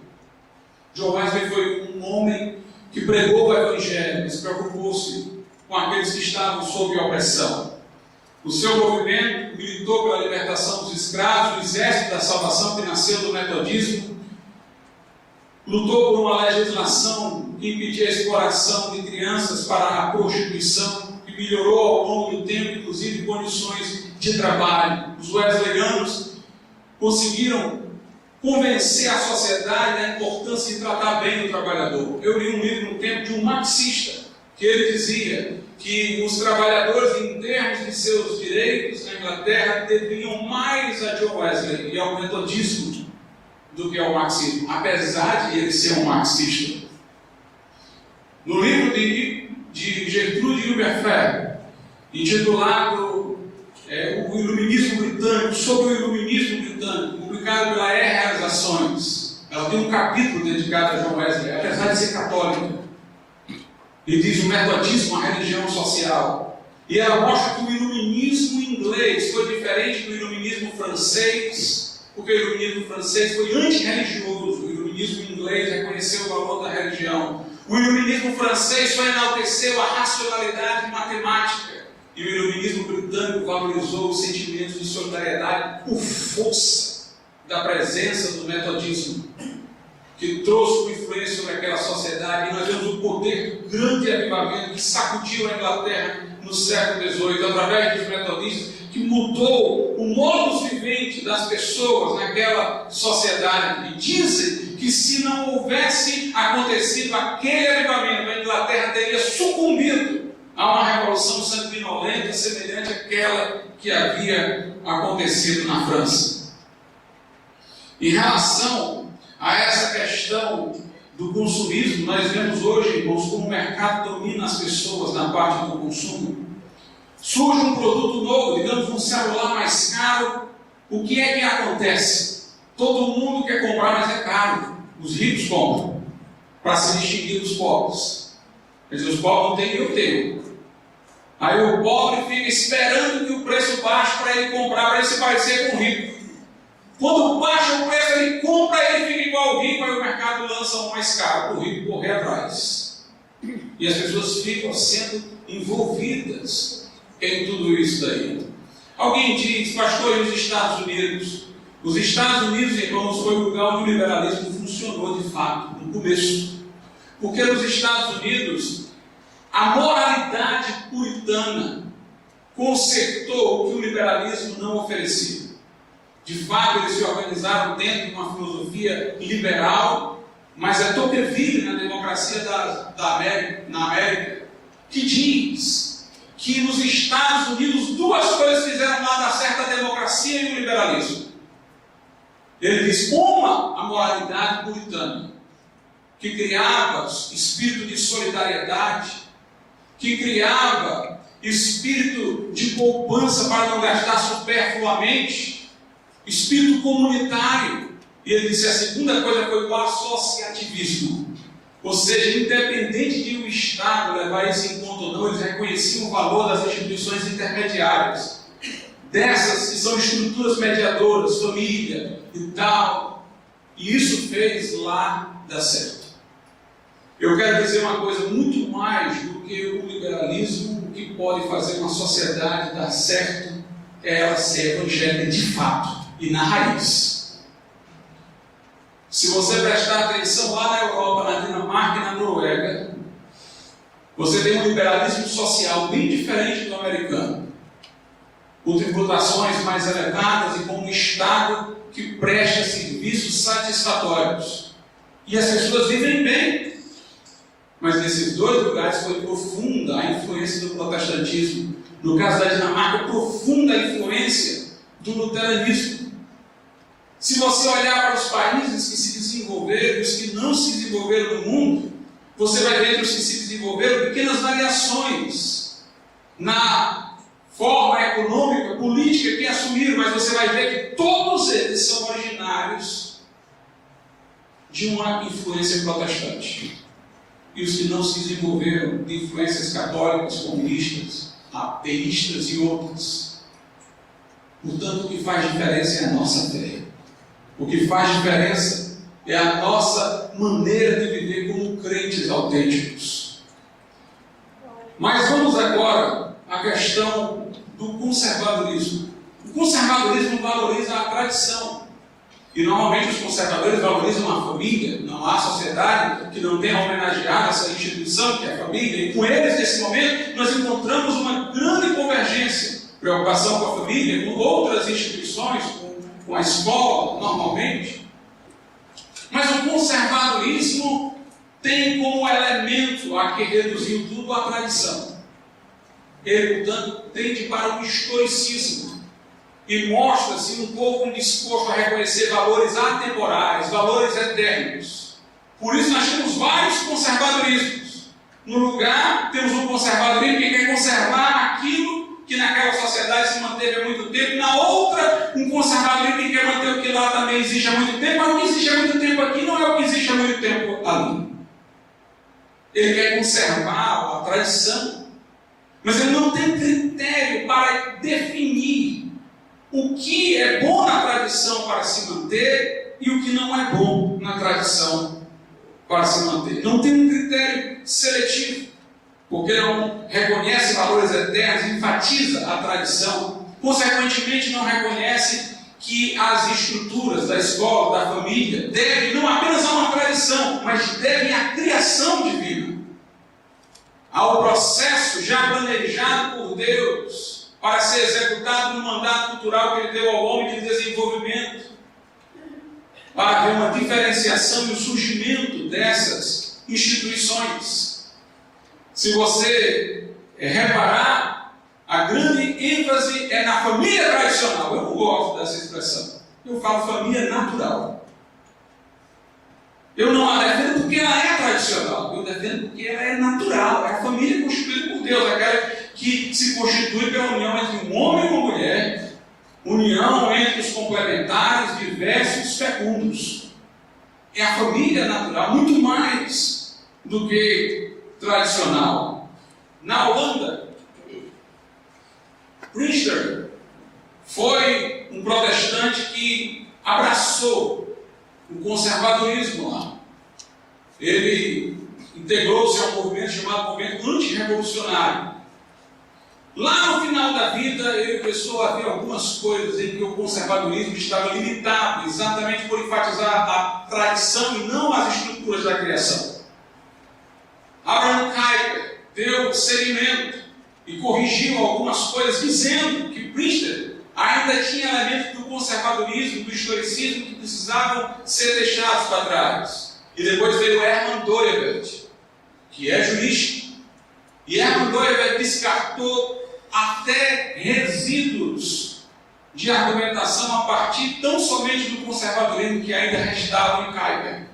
John Wesley foi um homem que pregou o Evangelho, mas preocupou-se com aqueles que estavam sob a opressão. O seu movimento militou pela libertação dos escravos, o exército da salvação que nasceu do metodismo, lutou por uma legislação que impedia a exploração de crianças para a prostituição, que melhorou ao longo do tempo, inclusive, condições de trabalho. Os wesleyanos conseguiram convencer a sociedade da importância de tratar bem o trabalhador. Eu li um livro no tempo de um marxista, que ele dizia que os trabalhadores, em termos de seus direitos na Inglaterra, deviam mais a John Wesley e ao metodismo do que ao marxismo, apesar de ele ser um marxista. No livro de Gertrude Hilberfer, intitulado O Iluminismo Britânico, sobre o Iluminismo Britânico, publicado pela Realizações, ela tem um capítulo dedicado a John Wesley, apesar de ser católica. Ele diz o metodismo, a religião social. E ela mostra que o iluminismo inglês foi diferente do iluminismo francês, porque o iluminismo francês foi antirreligioso, o iluminismo inglês reconheceu o valor da religião. O iluminismo francês só enalteceu a racionalidade matemática, e o iluminismo britânico valorizou os sentimentos de solidariedade por força da presença do metodismo, que trouxe uma influência sobre aquela sociedade. E nós vemos o poder do grande avivamento que sacudiu a Inglaterra no século XVIII, através dos metodistas, que mudou o modus vivendi das pessoas naquela sociedade. E dizem que se não houvesse acontecido aquele avivamento, a Inglaterra teria sucumbido a uma revolução sanguinolenta semelhante àquela que havia acontecido na França. Em relação a essa questão do consumismo, nós vemos hoje, irmãos, como o mercado domina as pessoas na parte do consumo. Surge um produto novo, digamos um celular mais caro, o que é que acontece? Todo mundo quer comprar, mas é caro. Os ricos compram, para se distinguir dos pobres. Quer dizer, os pobres não têm, eu tenho. Aí o pobre fica esperando que o preço baixe para ele comprar, para ele se parecer com o rico. Quando baixa o preço, ele compra, ele fica igual ao rico, aí o mercado lança um mais caro para o rico correr atrás. E as pessoas ficam sendo envolvidas em tudo isso daí. Alguém diz, pastor, e os Estados Unidos? Os Estados Unidos, irmãos, foi o lugar onde o liberalismo funcionou de fato, no começo. Porque nos Estados Unidos, a moralidade puritana consertou o que o liberalismo não oferecia. De fato, eles se organizaram dentro de uma filosofia liberal, mas é Tocqueville, na democracia na América, que diz que nos Estados Unidos duas coisas fizeram lá dar certo: a democracia e o liberalismo. Ele diz: uma, a moralidade puritana, que criava espírito de solidariedade, que criava espírito de poupança para não gastar superfluamente, espírito comunitário. E ele disse: a segunda coisa foi o associativismo. Ou seja, independente de o Estado levar isso em conta ou não, eles reconheciam o valor das instituições intermediárias, dessas que são estruturas mediadoras, família e tal. E isso fez lá dar certo. Eu quero dizer uma coisa: muito mais do que o liberalismo, o que pode fazer uma sociedade dar certo é ela ser evangélica de fato e na raiz. Se você prestar atenção lá na Europa, na Dinamarca e na Noruega, você tem um liberalismo social bem diferente do americano, com tributações mais elevadas e com um Estado que presta serviços satisfatórios. E as pessoas vivem bem. Mas nesses dois lugares foi profunda a influência do protestantismo. No caso da Dinamarca, profunda a influência do luteranismo. Se você olhar para os países que se desenvolveram e os que não se desenvolveram no mundo, você vai ver entre os que se desenvolveram pequenas variações na forma econômica, política que assumiram, mas você vai ver que todos eles são originários de uma influência protestante. E os que não se desenvolveram de influências católicas, comunistas, ateístas e outras. Portanto, o que faz diferença é a nossa fé. O que faz diferença é a nossa maneira de viver como crentes autênticos. Mas vamos agora à questão do conservadorismo. O conservadorismo valoriza a tradição. E normalmente os conservadores valorizam a família. Não há sociedade que não tenha homenageado essa instituição, que é a família. E com eles, nesse momento, nós encontramos uma grande convergência. Preocupação com a família, com outras instituições, com a escola, normalmente. conservadorismo tem como elemento a que reduziu tudo a tradição. Ele, portanto, tende para o historicismo e mostra-se um pouco disposto a reconhecer valores atemporais, valores eternos. Por isso nós temos vários conservadorismos. No lugar, temos um conservadorismo que quer conservar aquilo que naquela sociedade se manteve há muito tempo. Na outra, um conservadorismo que quer manter o que lá também existe há muito tempo. Mas o que existe há muito tempo aqui não é o que existe há muito tempo ali. Ele quer conservar a tradição, mas ele não tem critério para definir o que é bom na tradição para se manter e o que não é bom na tradição para se manter. Não tem um critério seletivo, porque não reconhece valores eternos, enfatiza a tradição, consequentemente não reconhece que as estruturas da escola, da família, devem não apenas a uma tradição, mas devem à criação divina, ao processo já planejado por Deus para ser executado no mandato cultural que Ele deu ao homem de desenvolvimento, para haver uma diferenciação e o surgimento dessas instituições. Se você reparar, a grande ênfase é na família tradicional. Eu não gosto dessa expressão. Eu falo família natural. Eu não a defendo porque ela é tradicional. Eu defendo porque ela é natural. É a família constituída por Deus. Aquela que se constitui pela união entre um homem e uma mulher. União entre os complementares, diversos, fecundos. É a família natural, muito mais do que tradicional. Na Holanda, Priester foi um protestante que abraçou o conservadorismo lá. Ele integrou-se a um movimento chamado movimento antirrevolucionário. Lá no final da vida, ele começou a ver algumas coisas em que o conservadorismo estava limitado, exatamente por enfatizar a tradição e não as estruturas da criação. Abraham Kuyper deu seguimento e corrigiu algumas coisas, dizendo que Priester ainda tinha elementos do conservadorismo, do historicismo, que precisavam ser deixados para trás. E depois veio Hermann Dooyeweerd, que é jurista. E Hermann Dooyeweerd descartou até resíduos de argumentação a partir tão somente do conservadorismo que ainda restava em Kuyper.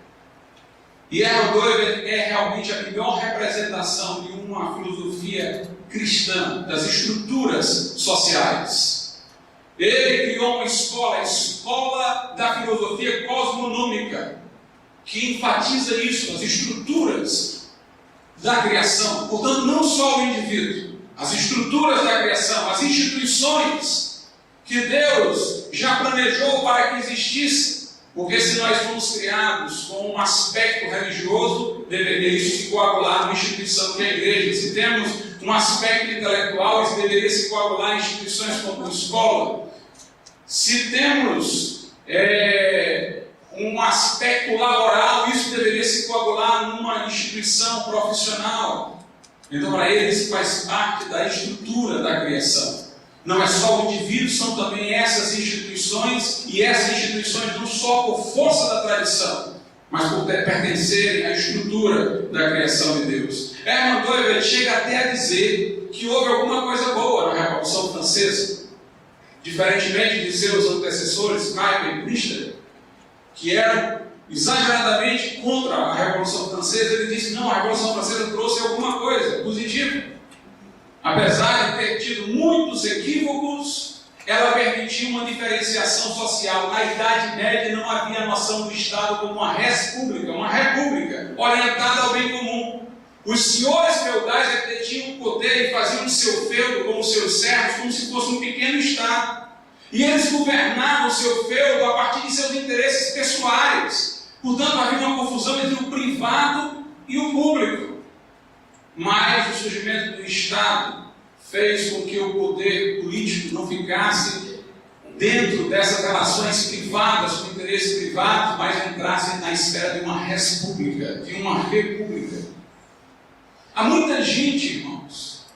E Hermann Dooyeweerd é realmente a melhor representação de uma filosofia cristã, das estruturas sociais. Ele criou uma escola, a escola da filosofia cosmonômica, que enfatiza isso, as estruturas da criação. Portanto, não só o indivíduo, as estruturas da criação, as instituições que Deus já planejou para que existissem. Porque se nós fomos criados com um aspecto religioso, deveria isso se coagular numa instituição que é a igreja. Se temos um aspecto intelectual, isso deveria se coagular em instituições como a escola. Se temos um aspecto laboral, isso deveria se coagular numa instituição profissional. Então, para ele, isso faz parte da estrutura da criação. Não é só o indivíduo, são também essas instituições, e essas instituições não só por força da tradição, mas por pertencerem à estrutura da criação de Deus. Hermann Dooyeweerd chega até a dizer que houve alguma coisa boa na Revolução Francesa, diferentemente de seus antecessores, Kuyper e Priester, que eram exageradamente contra a Revolução Francesa. Ele disse: não, a Revolução Francesa trouxe alguma coisa positiva. Apesar de ter tido muitos equívocos, ela permitiu uma diferenciação social. Na Idade Média não havia noção do Estado como uma república orientada ao bem comum. Os senhores feudais detinham o poder e faziam o seu feudo como seus servos, como se fosse um pequeno Estado. E eles governavam o seu feudo a partir de seus interesses pessoais. Portanto, havia uma confusão entre o privado e o público. Mas o surgimento do Estado fez com que o poder político não ficasse dentro dessas relações privadas, com interesses privados, mas entrasse na esfera de uma república, Há muita gente, irmãos,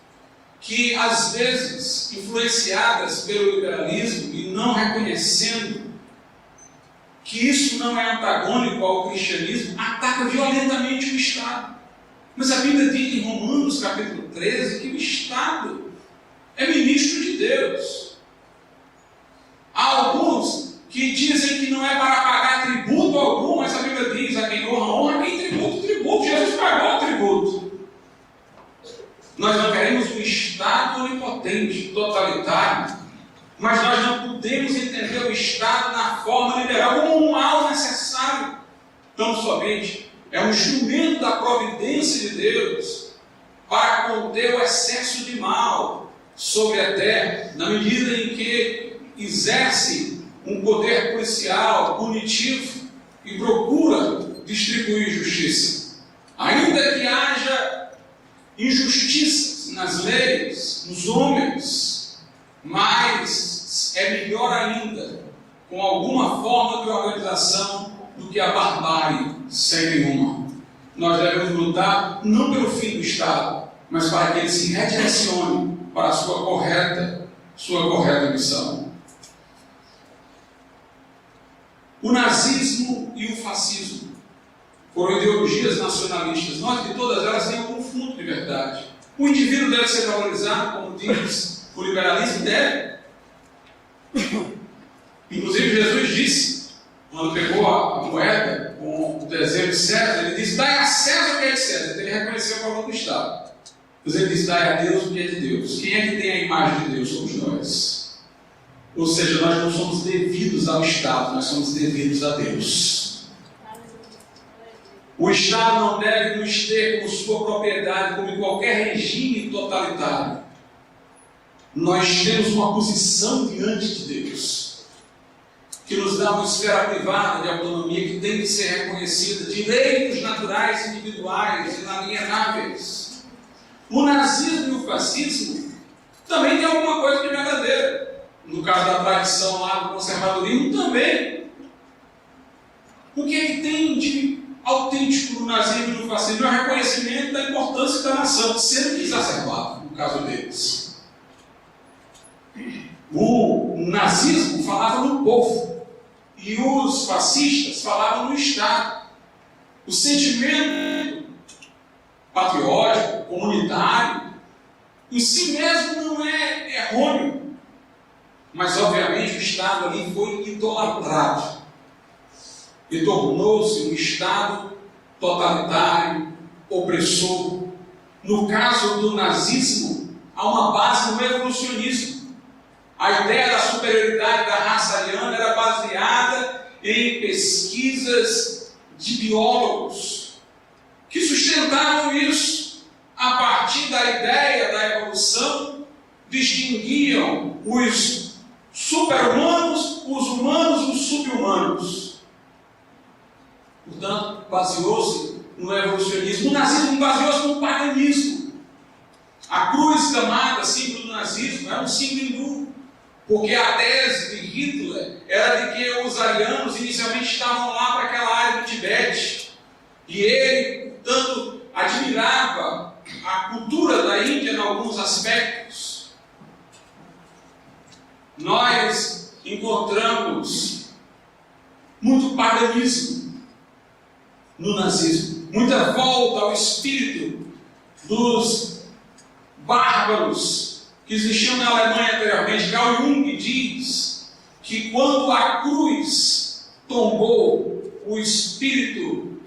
que às vezes, influenciadas pelo liberalismo e não reconhecendo que isso não é antagônico ao cristianismo, ataca violentamente o Estado. Mas a Bíblia diz em Romanos capítulo 13 que o Estado é ministro de Deus. Há alguns que dizem que não é para pagar tributo algum, mas a Bíblia diz: a quem honra, honra, a quem tributo, tributo. Jesus pagou o tributo. Nós não queremos um Estado onipotente, totalitário, mas nós não podemos entender o Estado na forma liberal como um mal necessário. Tão somente é um instrumento da providência de Deus para conter o excesso de mal sobre a terra, na medida em que exerce um poder policial, punitivo e procura distribuir justiça. Ainda que haja injustiças nas leis, nos homens, mas é melhor ainda com alguma forma de organização do que a barbárie sem nenhuma. Nós devemos lutar não pelo fim do Estado, mas para que ele se redirecione para a sua correta missão. O nazismo e o fascismo foram ideologias nacionalistas. Note que todas elas têm algum fundo de verdade. O indivíduo deve ser valorizado, como diz o liberalismo, deve. Inclusive Jesus disse, quando pegou a moeda com o desenho de César, ele disse: dai a César o que é de César. Então ele reconheceu o valor do Estado. Mas ele disse: dai a Deus o que é de Deus. Quem é que tem a imagem de Deus? Somos nós. Ou seja, nós não somos devidos ao Estado, nós somos devidos a Deus. O Estado não deve nos ter como sua propriedade, como em qualquer regime totalitário. Nós temos uma posição diante de Deus, que nos dá uma esfera privada de autonomia que tem que ser reconhecida, direitos naturais individuais, inalienáveis. O nazismo e o fascismo também tem alguma coisa de verdadeiro. No caso da tradição lá do conservadorismo também. O que é que tem de autêntico no nazismo e no fascismo? É o reconhecimento da importância da nação, sendo exacerbado, no caso deles. O nazismo falava no povo e os fascistas falavam no Estado. O sentimento patriótico, comunitário, em si mesmo não é errôneo. Mas, obviamente, o Estado ali foi idolatrado e tornou-se um Estado totalitário, opressor. No caso do nazismo, há uma base no evolucionismo. A ideia da superioridade da raça ariana era baseada em pesquisas de biólogos que sustentavam isso. A partir da ideia da evolução, distinguiam os super-humanos, os humanos, os sub-humanos. Portanto, baseou-se no evolucionismo. O nazismo baseou-se no paganismo. A cruz camada, símbolo do nazismo, era um símbolo hindu, porque a tese de Hitler era de que os arianos inicialmente estavam lá para aquela área do Tibete, e ele, portanto, admirava a cultura da Índia em alguns aspectos. Nós encontramos muito paganismo no nazismo, muita volta ao espírito dos bárbaros que existiam na Alemanha anteriormente. Carl Jung diz que quando a cruz tombou, o espírito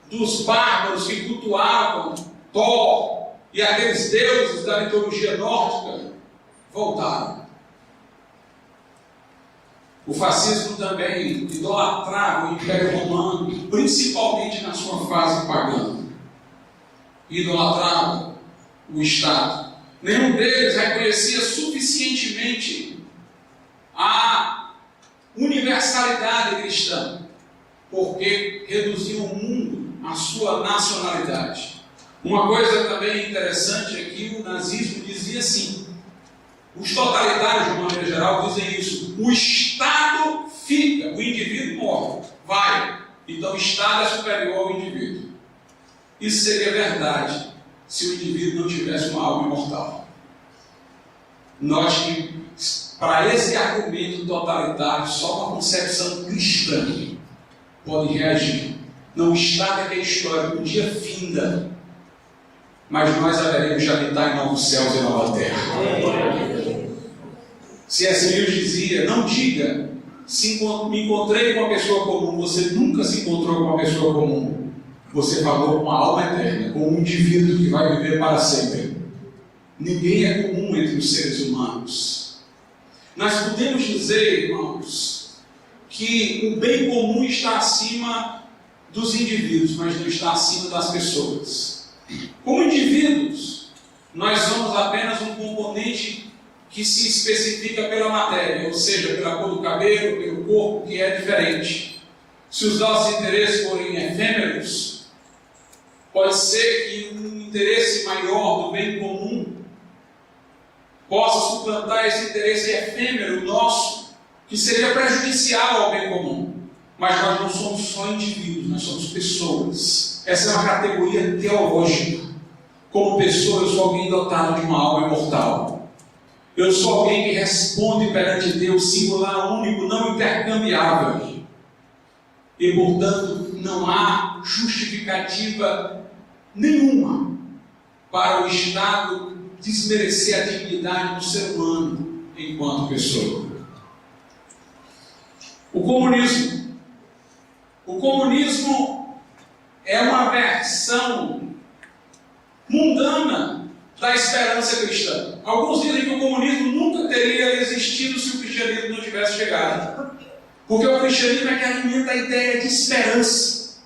dos bárbaros que cultuavam Thor e aqueles deuses da mitologia nórdica voltaram. O fascismo também idolatrava o Império Romano, principalmente na sua fase pagã. Idolatrava o Estado. Nenhum deles reconhecia suficientemente a universalidade cristã, porque reduziam o mundo à sua nacionalidade. Uma coisa também interessante é que o nazismo dizia assim: os totalitários, de uma maneira geral, dizem isso: o Estado fica, o indivíduo morre, vai. Então o Estado é superior ao indivíduo. Isso seria verdade se o indivíduo não tivesse uma alma imortal. Note que Para esse argumento totalitário, só uma concepção cristã pode reagir. Não está naquela história, um dia finda, mas nós haveremos de habitar em novos céus e nova terra. C.S. Lewis dizia: não diga, me encontrei com uma pessoa comum. Você nunca se encontrou com uma pessoa comum. Você falou com uma alma eterna, com um indivíduo que vai viver para sempre. Ninguém é comum entre os seres humanos. Nós podemos dizer, irmãos, que o bem comum está acima dos indivíduos, mas não está acima das pessoas. Como indivíduos, nós somos apenas um componente que se especifica pela matéria, ou seja, pela cor do cabelo, pelo corpo, que é diferente. Se os nossos interesses forem efêmeros, pode ser que um interesse maior do bem comum possa suplantar esse interesse efêmero nosso, que seria prejudicial ao bem comum. Mas nós não somos só indivíduos, nós somos pessoas. Essa é uma categoria teológica. Como pessoa, eu sou alguém dotado de uma alma imortal. Eu sou alguém que responde perante Deus, singular, único, não intercambiável. E, portanto, não há justificativa nenhuma para o Estado desmerecer a dignidade do ser humano enquanto pessoa. O comunismo é uma versão mundana da esperança cristã. Alguns dizem que o comunismo nunca teria existido se o cristianismo não tivesse chegado. Porque o cristianismo é que alimenta a ideia de esperança.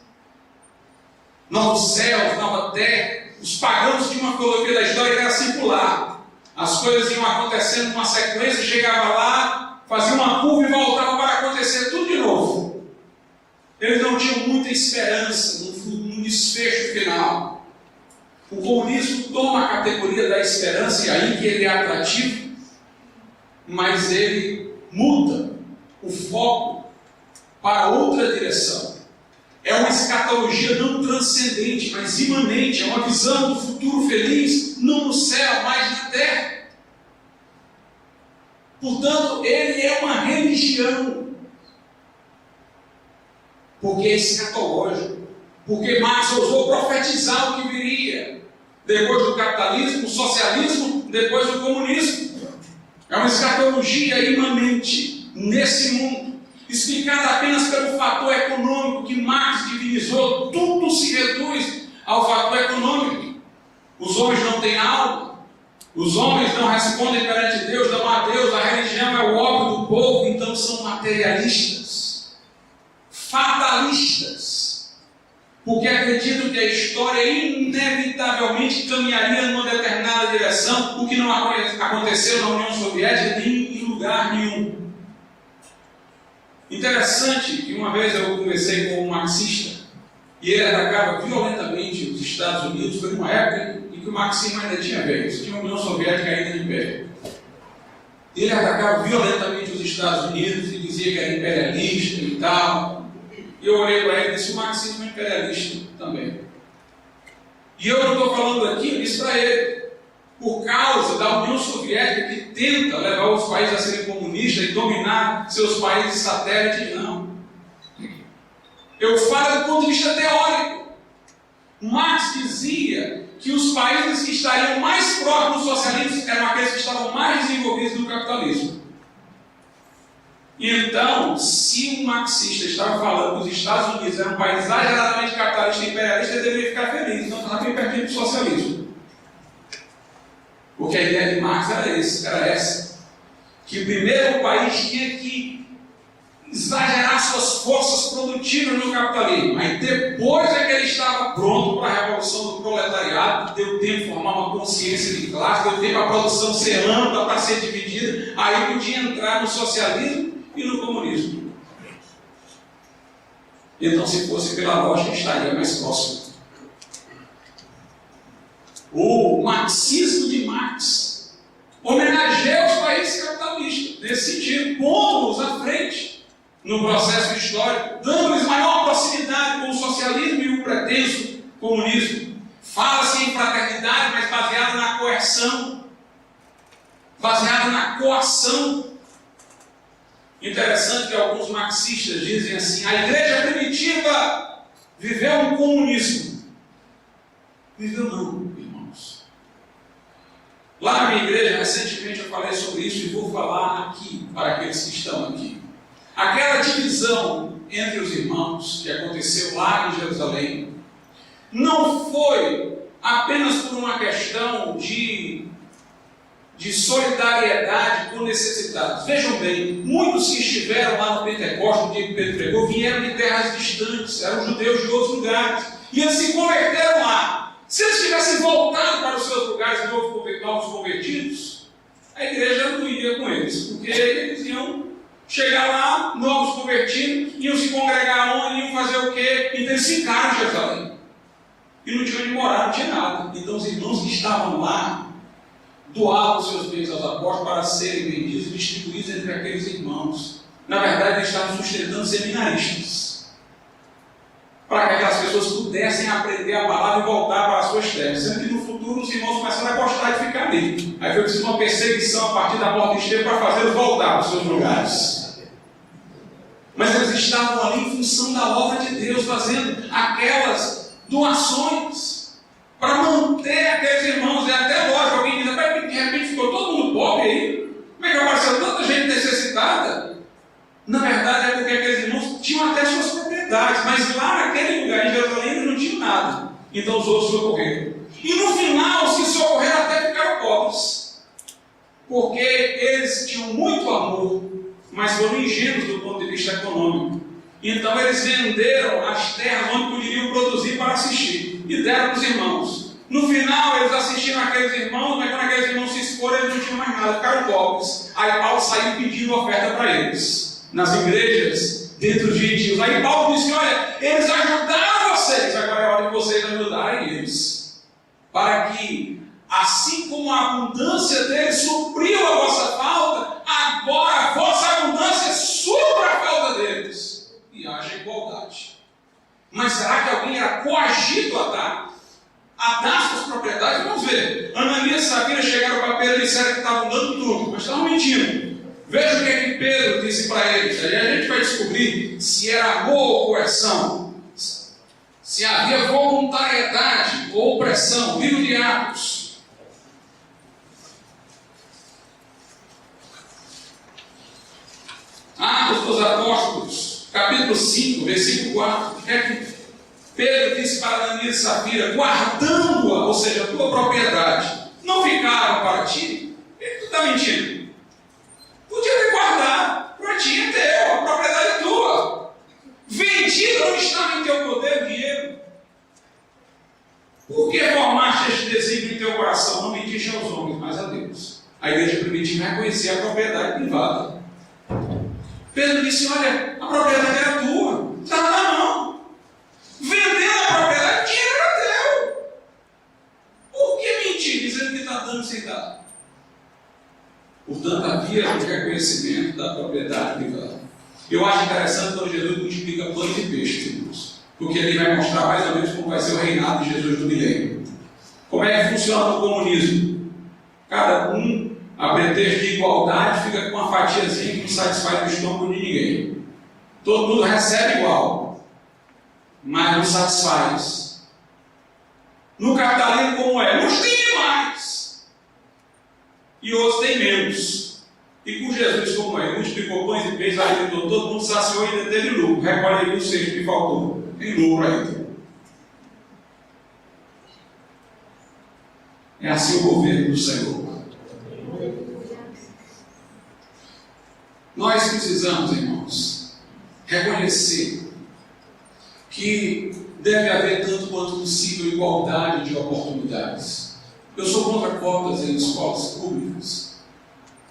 Novos céus, nova terra. Os pagãos tinham uma filosofia da história que era circular. As coisas iam acontecendo numa sequência, chegava lá, fazia uma curva e voltava para acontecer tudo de novo. Eles não tinham muita esperança no desfecho final. O comunismo toma a categoria da esperança, e aí que ele é atrativo, mas ele muda o foco para outra direção. É uma escatologia não transcendente, mas imanente. É uma visão do futuro feliz, não no céu, mas na terra. Portanto, ele é uma religião. Porque é escatológico. Porque Marx ousou profetizar o que viria. Depois do capitalismo, o socialismo, depois do comunismo. É uma escatologia imanente nesse mundo. Explicada apenas pelo fator econômico que Marx divinizou, tudo se reduz ao fator econômico. Os homens não têm alma, os homens não respondem perante Deus, não há Deus, a religião é o ópio do povo, então são materialistas, fatalistas, porque acreditam que a história inevitavelmente caminharia numa determinada direção, o que não aconteceu na União Soviética nem em lugar nenhum. Interessante que uma vez eu conversei com um marxista e ele atacava violentamente os Estados Unidos. Foi numa época em que o marxismo ainda tinha vez, tinha a União Soviética ainda de pé. Ele atacava violentamente os Estados Unidos e dizia que era imperialista e tal. E eu olhei para ele e disse: o marxismo é imperialista também. E eu não estou falando aqui, eu disse para ele, por causa da União Soviética que tenta levar os países a serem comunistas e dominar seus países satélites, não. Eu falo do ponto de vista teórico. Marx dizia que os países que estariam mais próximos do socialismo eram aqueles que estavam mais desenvolvidos no capitalismo. Então, se um marxista estava falando que os Estados Unidos eram um país exageradamente capitalista e imperialista, ele deveria ficar feliz, não estava bem pertinho do socialismo. Porque a ideia de Marx era essa, que primeiro o país tinha que exagerar suas forças produtivas no capitalismo, aí depois é que ele estava pronto para a revolução do proletariado, deu tempo de formar uma consciência de classe, deu tempo a produção ser ampla para ser dividida, aí podia entrar no socialismo e no comunismo. Então, se fosse pela lógica, estaria mais próximo. O marxismo de Marx homenageia os países capitalistas, nesse sentido, pondo-os à frente no processo histórico, dando-lhes maior proximidade com o socialismo e o pretenso comunismo. Fala-se em fraternidade, mas baseado na coerção, baseado na coação. Interessante que alguns marxistas dizem assim: a igreja primitiva viveu um comunismo. Viveu não, irmãos. Lá na minha igreja, recentemente eu falei sobre isso e vou falar aqui, para aqueles que estão aqui. Aquela divisão entre os irmãos que aconteceu lá em Jerusalém não foi apenas por uma questão de solidariedade com necessitados. Vejam bem, muitos que estiveram lá no Pentecostes, no dia que Pedro pregou, vieram de terras distantes, eram judeus de outros lugares, e eles se converteram lá. Se eles tivessem voltado para os seus lugares novos convertidos, a igreja não iria com eles, porque eles iam chegar lá, novos convertidos, iam se congregar onde, iam fazer o quê? Então eles ficaram em Jerusalém. E não tinham onde morar, não tinha nada. Então os irmãos que estavam lá doavam seus bens aos apóstolos para serem vendidos e distribuídos entre aqueles irmãos. Na verdade, eles estavam sustentando seminaristas, para que aquelas pessoas pudessem aprender a palavra e voltar para as suas terras. Sendo que no futuro os irmãos começaram a gostar de ficar ali. Aí foi preciso uma perseguição a partir da porta estreita para fazê-los voltar para os seus lugares. Mas eles estavam ali em função da obra de Deus, fazendo aquelas doações para manter aqueles irmãos. É até lógico, alguém diz: de repente ficou todo mundo pobre aí? Como é que apareceu tanta gente necessitada? Na verdade é porque aqueles irmãos tinham até suas propriedades, mas lá naquele lugar em Jerusalém não tinham nada. Então os outros socorreram. E no final os que socorreram até ficaram pobres, porque eles tinham muito amor, mas foram ingênuos do ponto de vista econômico. Então eles venderam as terras onde poderiam produzir para assistir e deram para os irmãos. No final eles assistiram aqueles irmãos, mas quando aqueles irmãos se exporam, eles não tinham mais nada, ficaram pobres. Aí Paulo saiu pedindo oferta para eles, nas igrejas, dentro dos gentios. Aí Paulo disse: olha, eles ajudaram vocês, agora é hora de vocês ajudarem eles, para que, assim como a abundância deles supriu a vossa falta, agora a vossa abundância supra a falta deles. E haja igualdade. Mas será que alguém era coagido a dar suas propriedades? Vamos ver. Ananias e Safira chegaram para Pedro e disseram que estavam dando tudo, mas estavam mentindo. Veja o que é que Pedro disse para eles. Aí a gente vai descobrir se era amor ou coerção, se havia voluntariedade ou opressão. Livro de Atos, Atos dos Apóstolos, capítulo 5, versículo 4. O que é que Pedro disse para Ananias e Safira? Guardando-a, ou seja, a tua propriedade, não ficaram para ti? Por que tu está mentindo? Podia ter guardado, para ti é teu, a propriedade é tua. Vendido não estava em teu poder o dinheiro. Por que formaste este desígnio em teu coração? Não mentiste aos homens, mas a Deus. A igreja primitiva reconhecer a propriedade privada. Pedro disse: olha, a propriedade era tua, não estava lá não. Vendendo a propriedade, o dinheiro era teu. Por que mentir dizendo que está dando sem dar? Portanto, havia um reconhecimento da propriedade privada. Eu acho interessante quando Jesus multiplica pães e peixes, irmãos, porque ele vai mostrar mais ou menos como vai ser o reinado de Jesus no milênio. Como é que funciona o comunismo? Cada um, a pretexto de igualdade, fica com uma fatiazinha que não satisfaz o estômago de ninguém. Todo mundo recebe igual, mas não satisfaz. No capitalismo, como é? Uns têm mais e outros têm menos. E com Jesus, como é? Multiplicou pães e peixes, alimentou todo mundo, saciou e ainda teve lucro. Recolhe aí o cesto que faltou. Tem lucro ainda. É assim o governo do Senhor. Nós precisamos, irmãos, reconhecer que deve haver tanto quanto possível igualdade de oportunidades. Eu sou contra cotas em escolas públicas,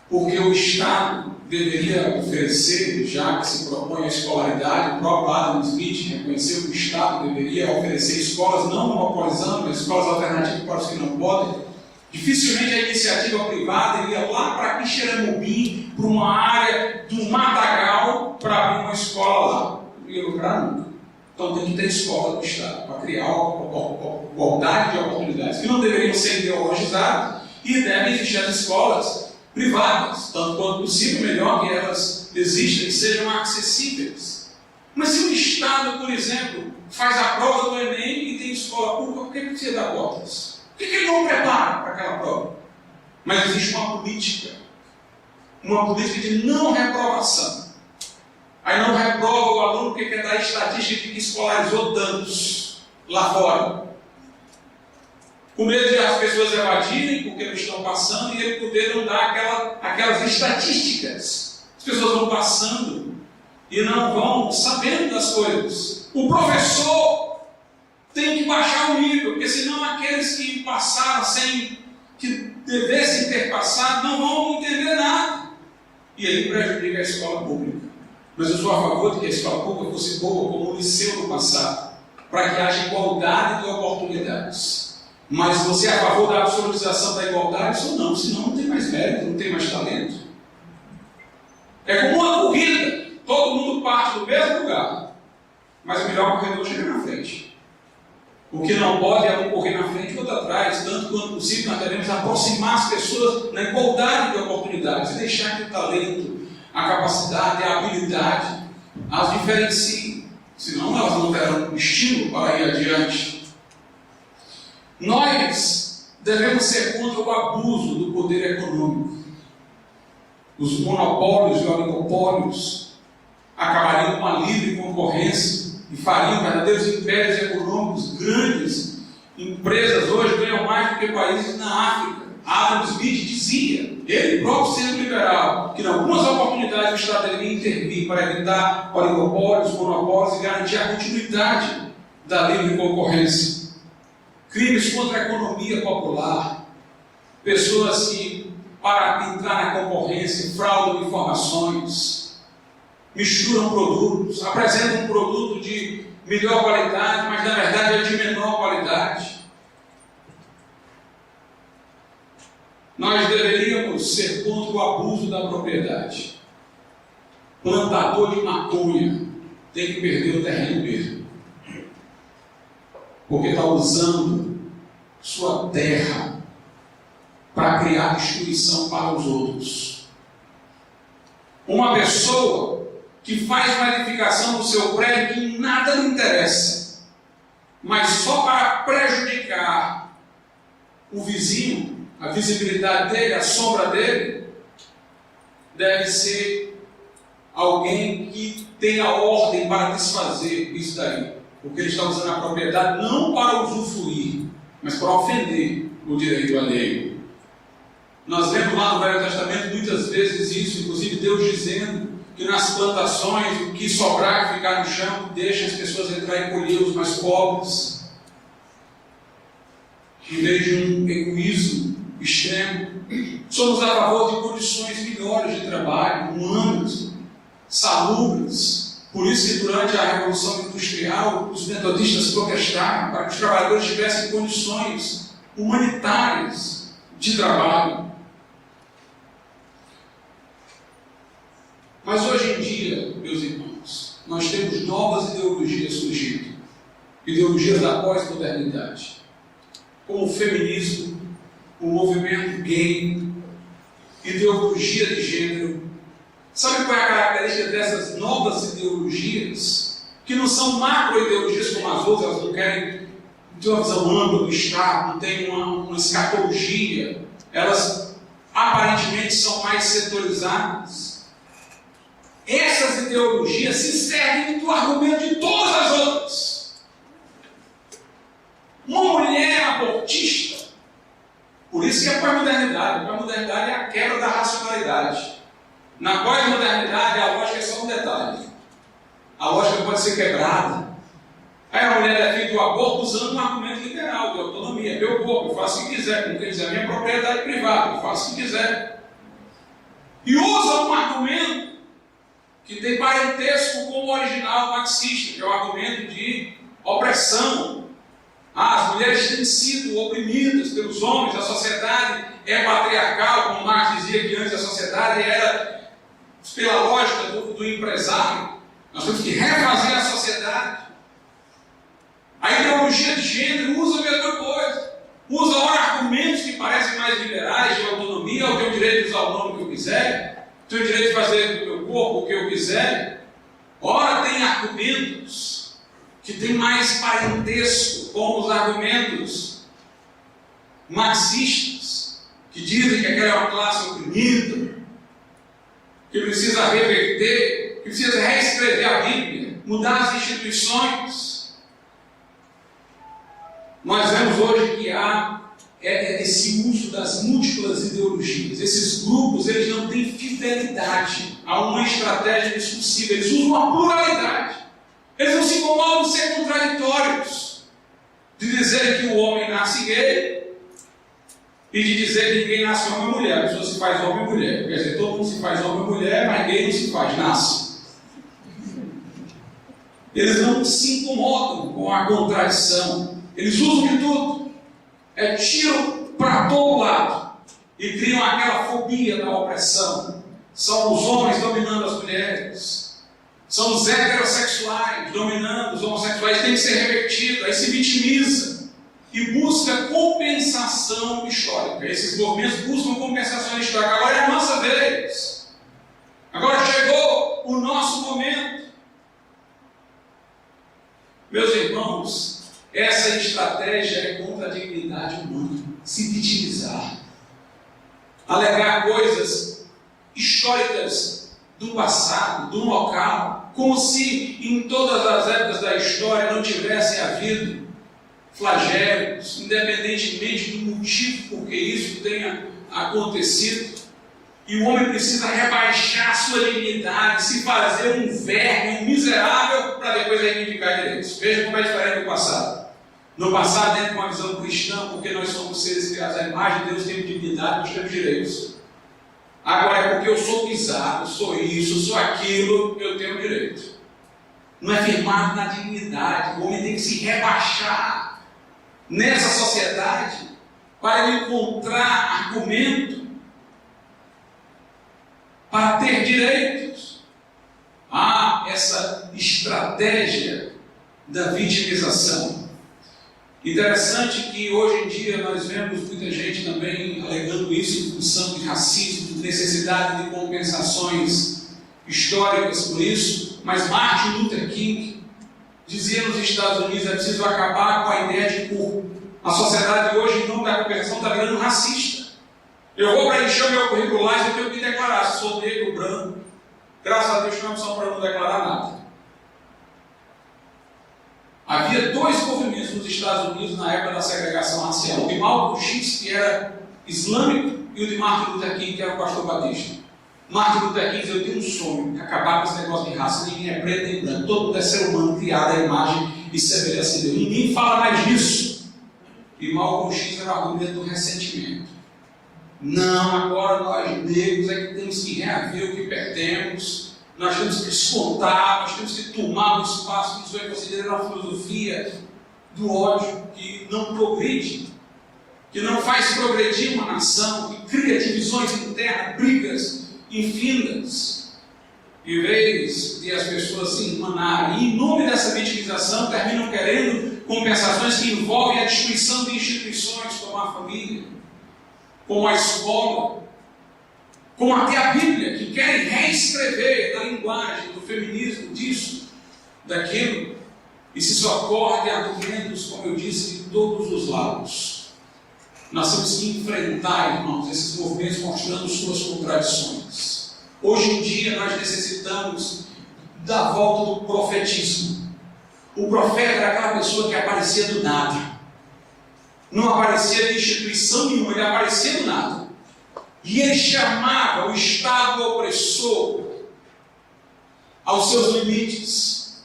porque o Estado deveria oferecer, já que se propõe a escolaridade, o próprio Adam Smith reconheceu que o Estado deveria oferecer escolas não monopolizando, mas escolas alternativas para os que não podem. Dificilmente a iniciativa privada iria lá para Quixeramobim, para uma área do Matagal, para abrir uma escola lá. Não ia lucrar nunca. Então tem que ter escola do Estado, para criar igualdade de oportunidades, que não deveriam ser ideologizadas, e devem existir as escolas privadas, tanto quanto possível, melhor que elas existem e sejam acessíveis. Mas se o Estado, por exemplo, faz a prova do Enem e tem escola pública, por que precisa dar cotas? Por que ele não prepara para aquela prova? Mas existe uma política de não reprovação. Aí não reprova o aluno porque quer dar estatística de que escolarizou tantos lá fora. Com medo de as pessoas evadirem porque não estão passando e ele poder não dar aquelas estatísticas. As pessoas vão passando e não vão sabendo das coisas. O professor tem que baixar o nível, porque senão aqueles que passaram sem que devessem ter passado não vão entender nada. E ele prejudica a escola pública. Mas eu sou a favor de que a escola pública fosse boa como o liceu no passado, para que haja igualdade de oportunidades. Mas você é a favor da absolutização da igualdade? Ou não, senão não tem mais mérito, não tem mais talento. É como uma corrida, todo mundo parte do mesmo lugar, mas o melhor corredor chega na frente. O que não pode é um correr na frente e outro atrás, tanto quanto possível nós devemos aproximar as pessoas na igualdade de oportunidades e deixar que o talento, a capacidade, a habilidade as diferenciem, senão elas não terão estímulo para ir adiante. Nós devemos ser contra o abuso do poder econômico. Os monopólios e oligopólios acabariam com a livre concorrência e fariam verdadeiros impérios econômicos grandes. Empresas hoje ganham mais do que países na África. Adam Smith dizia, ele próprio sendo liberal, que em algumas oportunidades o Estado deveria intervir para evitar oligopólios, monopólios e garantir a continuidade da livre concorrência. Crimes contra a economia popular, pessoas que, para entrar na concorrência, fraudam informações, misturam produtos, apresentam um produto de melhor qualidade, mas na verdade é de menor qualidade. Nós deveríamos ser contra o abuso da propriedade. Plantador de maconha tem que perder o terreno mesmo, porque está usando sua terra para criar destruição para os outros. Uma pessoa que faz uma edificação no seu prédio que nada lhe interessa, mas só para prejudicar o vizinho, a visibilidade dele, a sombra dele, deve ser alguém que tenha ordem para desfazer isso daí. Porque ele está usando a propriedade não para usufruir, mas para ofender o direito alheio. Nós vemos lá no Velho Testamento muitas vezes isso, inclusive Deus dizendo que nas plantações o que sobrar, que ficar no chão, deixa as pessoas entrar e colher os mais pobres. Em vez de um egoísmo extremo, somos a favor de condições melhores de trabalho, humanas, salubres. Por isso que durante a Revolução Industrial, os metodistas protestaram para que os trabalhadores tivessem condições humanitárias de trabalho. Mas hoje em dia, meus irmãos, nós temos novas ideologias surgindo. Ideologias da pós-modernidade, como o feminismo, o movimento gay, ideologia de gênero. Sabe qual é a característica dessas novas ideologias? Que não são macro-ideologias como as outras, elas não querem ter uma visão ampla do Estado, não tem uma escatologia, elas aparentemente são mais setorizadas. Essas ideologias se servem do argumento de todas as outras. Uma mulher abortista, por isso que é a pós-modernidade. A pós-modernidade é a quebra da racionalidade. Na pós-modernidade, a lógica é só um detalhe. A lógica pode ser quebrada. Aí a mulher defende o aborto usando um argumento liberal, de autonomia. Meu corpo, eu faço o que quiser, como quem quiser, minha propriedade privada, eu faço o que quiser. E usa um argumento que tem parentesco com o original marxista, que é o argumento de opressão. As mulheres têm sido oprimidas pelos homens, a sociedade é patriarcal, como Marx dizia que antes a sociedade era pela lógica do empresário. Nós temos que refazer a sociedade. A ideologia de gênero usa a mesma coisa. Usa argumentos que parecem mais liberais, de autonomia, eu tenho o direito de usar o nome que eu quiser, tenho o direito de fazer o que eu corpo o que eu quiser. Ora, tem argumentos que têm mais parentesco, como os argumentos marxistas, que dizem que aquela é uma classe oprimida, que precisa reverter, que precisa reescrever a Bíblia, mudar as instituições. Nós vemos hoje que há esse uso das múltiplas ideologias. Esses grupos, eles não têm fidelidade a uma estratégia discursiva, eles usam a pluralidade. Eles não se incomodam de ser contraditórios, de dizer que o homem nasce gay e de dizer que ninguém nasce homem ou mulher, a pessoa se faz homem ou mulher. Quer dizer, todo mundo se faz homem ou mulher, mas gay não se faz, nasce. Eles não se incomodam com a contradição, eles usam de tudo. É tiro para todo lado e criam aquela fobia da opressão. São os homens dominando as mulheres, são os heterossexuais dominando os homossexuais. Tem que ser revertido. Aí se vitimiza e busca compensação histórica. Esses movimentos buscam compensação histórica. Agora é a nossa vez, agora chegou o nosso momento. Meus irmãos, essa estratégia é contra a dignidade humana. Se vitimizar, alegar coisas históricas do passado, do local, como se em todas as épocas da história não tivessem havido flagelos, independentemente do motivo por que isso tenha acontecido. E o homem precisa rebaixar sua dignidade, se fazer um verme, um miserável, para depois reivindicar direitos. Veja como é diferente do passado. No passado, dentro de uma visão cristã, porque nós somos seres criados à imagem de Deus, temos dignidade, nós temos direitos. Agora é porque eu sou pisado, sou isso, sou aquilo, eu tenho direito. Não é firmado na dignidade. O homem tem que se rebaixar nessa sociedade para ele encontrar argumento para ter direitos. Há essa estratégia da vitimização. Interessante que hoje em dia nós vemos muita gente também alegando isso em função de racismo, de necessidade de compensações históricas por isso, mas Martin Luther King dizia nos Estados Unidos: é preciso acabar com a ideia de cor. A sociedade hoje, em nome da compensação, está virando racista. Eu vou preencher o meu currículo lá e eu tenho que declarar se sou negro, branco. Graças a Deus não são para não declarar nada. Havia dois movimentos nos Estados Unidos na época da segregação racial: o de Malcolm X, que era islâmico, e o de Martin Luther King, que era o pastor batista. Martin Luther King dizia: eu tenho um sonho de acabar com esse negócio de raça. Ninguém é preto nem branco, todo mundo é ser humano criado à imagem e semelhança de Deus. Ninguém fala mais disso. E Malcolm X era o argumento do ressentimento. Não, agora nós negros é que temos que reaver o que perdemos, nós temos que descontar, nós temos que tomar o espaço que nos foi considerado uma filosofia do ódio que não progride, que não faz progredir uma nação, que cria divisões internas, brigas infindas, em vez de as pessoas se irmanarem. E em nome dessa vitimização terminam querendo compensações que envolvem a destruição de instituições como a família, como a escola, como até a Bíblia, que querem reescrever na linguagem do feminismo, disso, daquilo, e se socorre de argumentos, como eu disse, de todos os lados. Nós temos que enfrentar, irmãos, esses movimentos mostrando suas contradições. Hoje em dia nós necessitamos da volta do profetismo. O profeta era aquela pessoa que aparecia do nada. Não aparecia de instituição nenhuma, ele aparecia do nada. E ele chamava o Estado opressor aos seus limites.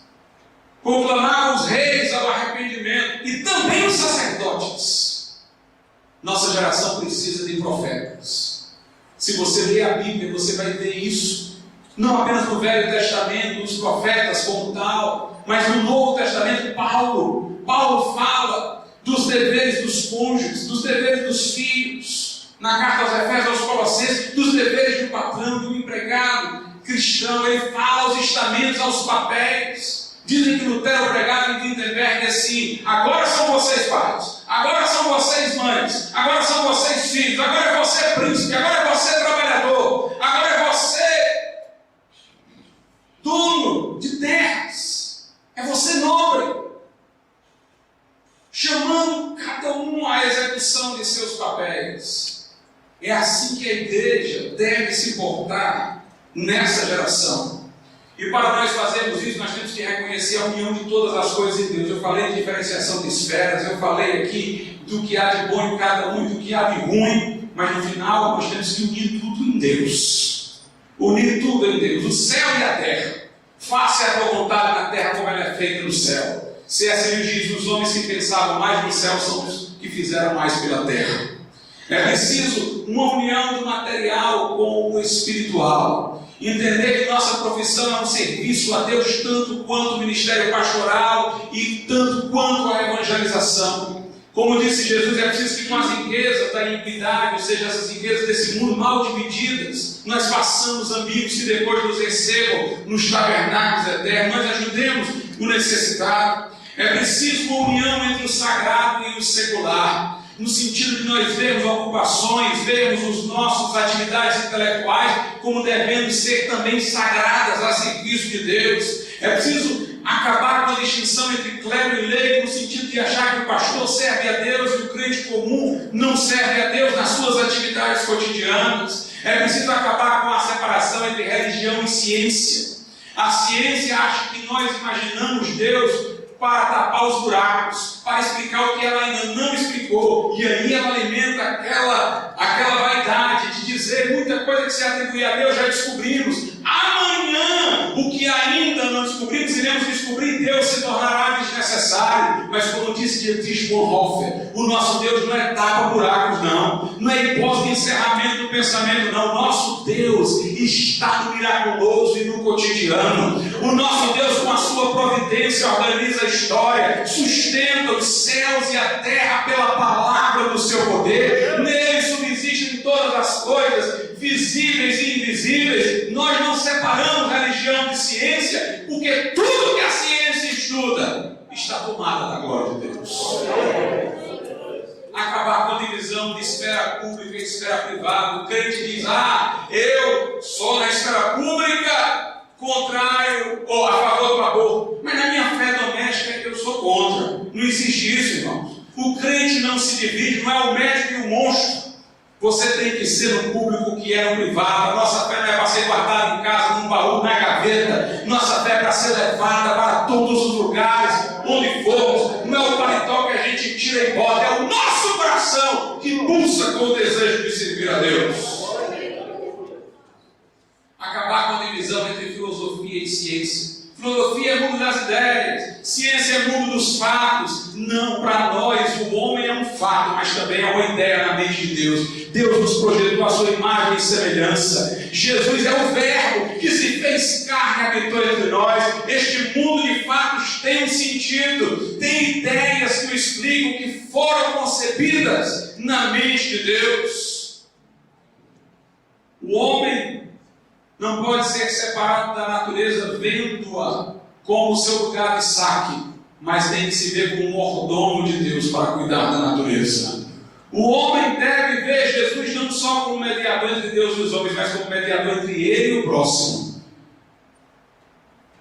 Conclamava os reis ao arrependimento e também os sacerdotes. Nossa geração precisa de profetas. Se você ler a Bíblia, você vai ver isso. Não apenas no Velho Testamento, os profetas como tal, mas no Novo Testamento, Paulo fala dos deveres dos cônjuges, dos deveres dos filhos. Na carta aos Efésios, aos Colossenses, dos deveres do patrão, do empregado cristão. Ele fala aos estamentos, aos papéis. Dizem que Lutero pregava em Wittenberg assim: agora são vocês pais, agora são vocês mães, agora são vocês filhos, agora é você príncipe, agora é você trabalhador, agora é você na execução de seus papéis. É assim que a igreja deve se portar nessa geração. E para nós fazermos isso, nós temos que reconhecer a união de todas as coisas em Deus. Eu falei de diferenciação de esferas, eu falei aqui do que há de bom em cada um e do que há de ruim, mas no final nós temos que unir tudo em Deus. Unir tudo em Deus, o céu e a terra. Faça a tua vontade na terra como ela é feita no céu. C.S. Lewis diz: os homens que pensavam mais no céu são os que fizeram mais pela terra. É preciso uma união do material com o espiritual. Entender que nossa profissão é um serviço a Deus tanto quanto o ministério pastoral e tanto quanto a evangelização. Como disse Jesus, é preciso que com as riquezas da iniquidade, ou seja, essas riquezas desse mundo mal divididas, nós façamos amigos que depois nos recebam nos tabernáculos eternos, nós ajudemos o necessitado. É preciso uma união entre o sagrado e o secular, no sentido de nós vermos ocupações, vermos as nossas atividades intelectuais como devendo ser também sagradas a serviço de Deus. É preciso acabar com a distinção entre clero e leigo, no sentido de achar que o pastor serve a Deus e o crente comum não serve a Deus nas suas atividades cotidianas. É preciso acabar com a separação entre religião e ciência. A ciência acha que nós imaginamos Deus para tapar os buracos, para explicar o que ela ainda não explicou, e aí ela alimenta aquela vaidade de dizer muita coisa que se atribui a Deus, já descobrimos. Amanhã, o que ainda não descobrimos, iremos descobrir. Deus se tornará desnecessário. Mas como disse Dietrich Bonhoeffer, o nosso Deus não é tapa-buracos, não é hipótese de encerramento do pensamento, não. O nosso Deus está no miraculoso e no cotidiano. O nosso Deus, com a sua providência, organiza a história, sustenta os céus e a terra pela palavra do seu poder. Nele subsistem todas as coisas, visíveis e invisíveis. Nós não separamos religião de ciência, porque tudo que a ciência estuda está tomada da glória de Deus. Acabar com a divisão de esfera pública e esfera privada. O crente diz: eu sou na esfera pública, contrário ou a favor do aborto, mas na minha fé doméstica eu sou contra. Não existe isso, irmãos. O crente não se divide, não é o médico e o monstro. Você tem que ser no público que é no privado. A nossa fé não é para ser guardada em casa, num baú, na gaveta. Nossa fé é para ser levada para todos os lugares, onde formos. Não é o paletó que a gente tira e bota, é o nosso coração que pulsa com o desejo de servir a Deus. Acabar com a divisão entre filosofia e ciência. Filosofia é mundo das ideias, ciência é mundo dos fatos. Não, para nós o homem é um fato, mas também é uma ideia na mente de Deus. Deus nos projetou a sua imagem e semelhança. Jesus é o verbo que se fez carne e habitou entre nós. Este mundo de fatos tem um sentido, tem ideias que o explicam, que foram concebidas na mente de Deus. O homem não pode ser separado da natureza vendo-a como o seu lugar de saque, mas tem que se ver como um mordomo de Deus para cuidar da natureza. O homem deve ver Jesus não só como mediador entre Deus e os homens, mas como mediador entre ele e o próximo.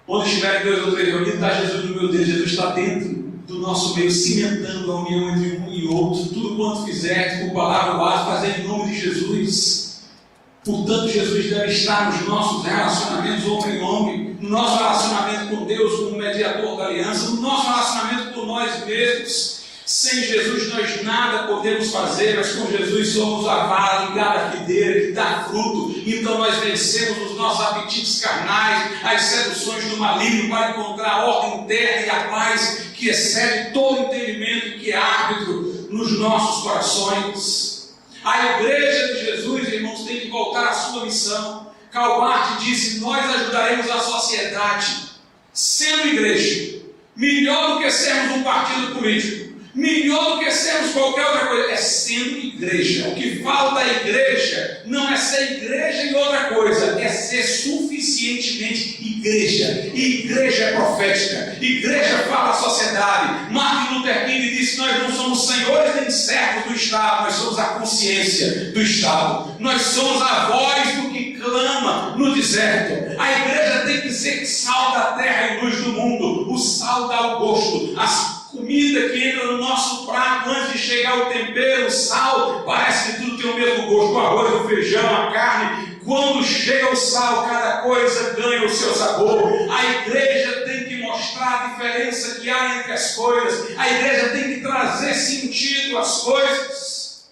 Onde estiverem dois ou três reunidos, está Jesus no meu Deus. Jesus está dentro do nosso meio, cimentando a união entre um e outro. Tudo quanto fizer, por palavra ou ato, fazer em nome de Jesus. Portanto, Jesus deve estar nos nossos relacionamentos homem-homem, no nosso relacionamento com Deus como mediador da aliança, no nosso relacionamento com nós mesmos. Sem Jesus nós nada podemos fazer, mas com Jesus somos a vara ligada à videira que dá fruto. Então nós vencemos os nossos apetites carnais, as seduções do maligno, para encontrar a ordem interna e a paz que excede todo entendimento e que é árbitro nos nossos corações. A igreja de Jesus, irmãos, tem que voltar à sua missão. Karl Barth disse: nós ajudaremos a sociedade sendo igreja. Melhor do que sermos um partido político, melhor do que sermos qualquer outra coisa, é sendo igreja. O que falta à igreja não é ser igreja e outra coisa, é ser suficientemente igreja. E igreja é profética, igreja fala à sociedade. Martin Luther King disse: nós não somos senhores nem servos do Estado, nós somos a consciência do Estado. Nós somos a voz do que clama no deserto. A igreja tem que ser sal da terra e luz do mundo. O sal dá o gosto, as comida que entra no nosso prato antes de chegar o tempero, o sal, parece que tudo tem o mesmo gosto, o arroz, o feijão, a carne. Quando chega o sal, cada coisa ganha o seu sabor. A igreja tem que mostrar a diferença que há entre as coisas. A igreja tem que trazer sentido às coisas.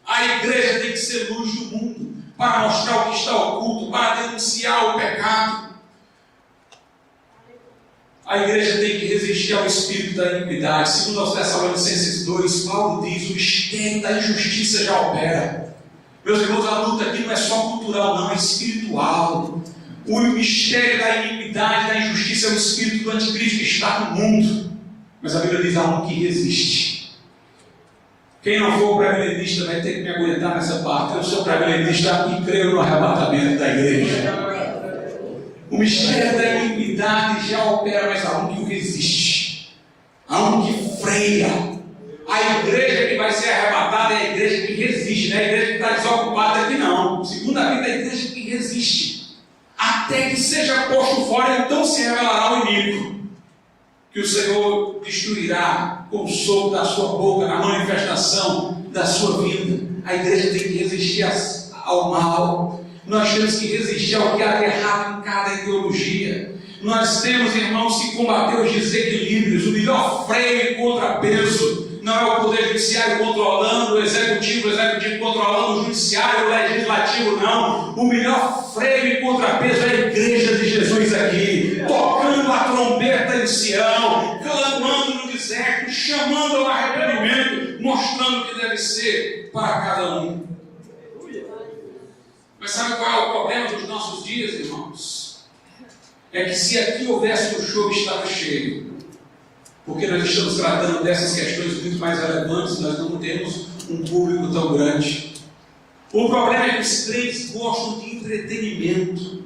A igreja tem que ser luz do mundo, para mostrar o que está oculto, para denunciar o pecado. A igreja tem que resistir ao espírito da iniquidade. Segundo aos Tessalonicenses 2, Paulo diz: o mistério da injustiça já opera. Meus irmãos, a luta aqui não é só cultural, não, é espiritual. O mistério da iniquidade, da injustiça é o espírito do anticristo que está no mundo. Mas a Bíblia diz: há um que resiste. Quem não for pré-milenista vai ter que me aguentar nessa parte. Eu sou pré-milenista e creio no arrebatamento da igreja. O mistério da iniquidade já opera, mas há um que o resiste. Há um que freia. A igreja que vai ser arrebatada é a igreja que resiste, não é a igreja que está desocupada aqui não. Segundo a Bíblia, é a igreja que resiste. Até que seja posto fora, então se revelará o inimigo, que o Senhor destruirá com o sopro da sua boca, na manifestação da sua vinda. A igreja tem que resistir ao mal. Nós temos que resistir ao que há de errado em cada ideologia. Nós temos, irmãos, que combater os desequilíbrios. O melhor freio e contrapeso não é o poder judiciário controlando o executivo controlando o judiciário, o legislativo, não. O melhor freio e contrapeso é a igreja de Jesus aqui, tocando a trombeta em Sião, clamando no deserto, chamando ao arrependimento, mostrando o que deve ser para cada um. Mas sabe qual é o problema dos nossos dias, irmãos? É que se aqui houvesse um show, estava cheio. Porque nós estamos tratando dessas questões muito mais relevantes, nós não temos um público tão grande. O problema é que os crentes gostam de entretenimento.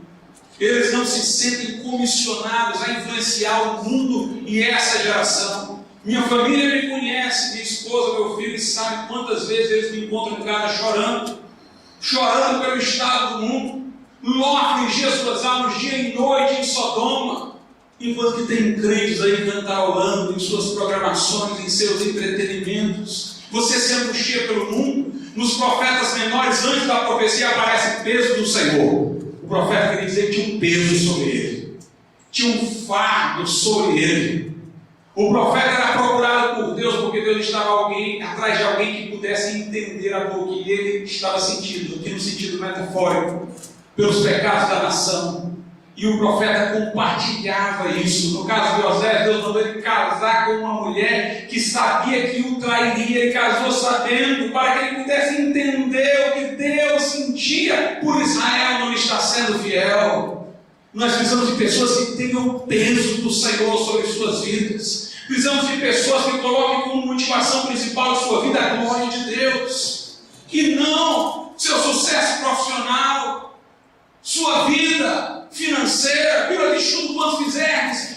Eles não se sentem comissionados a influenciar o mundo e essa geração. Minha família me conhece, minha esposa, meu filho, e sabe quantas vezes eles me encontram em casa chorando pelo estado do mundo, afligir suas almas dia e noite em Sodoma, enquanto que tem crentes aí cantarolando em suas programações, em seus entretenimentos. Você se angustia pelo mundo. Nos profetas menores, antes da profecia, aparece o peso do Senhor. O profeta queria dizer que tinha um peso sobre ele, tinha um fardo sobre ele. O profeta era procurado por Deus porque Deus estava atrás de alguém que pudesse entender a dor que ele estava sentindo, que no sentido metafórico, pelos pecados da nação. E o profeta compartilhava isso. No caso de Osés, Deus mandou ele casar com uma mulher que sabia que o trairia. Ele casou sabendo, para que ele pudesse entender o que Deus sentia por Israel não estar sendo fiel. Nós precisamos de pessoas que tenham o peso do Senhor sobre suas vidas. Precisamos de pessoas que coloquem como motivação principal da sua vida a glória de Deus. Que não seu sucesso profissional, sua vida financeira. A Bíblia diz: tudo quanto fizerdes,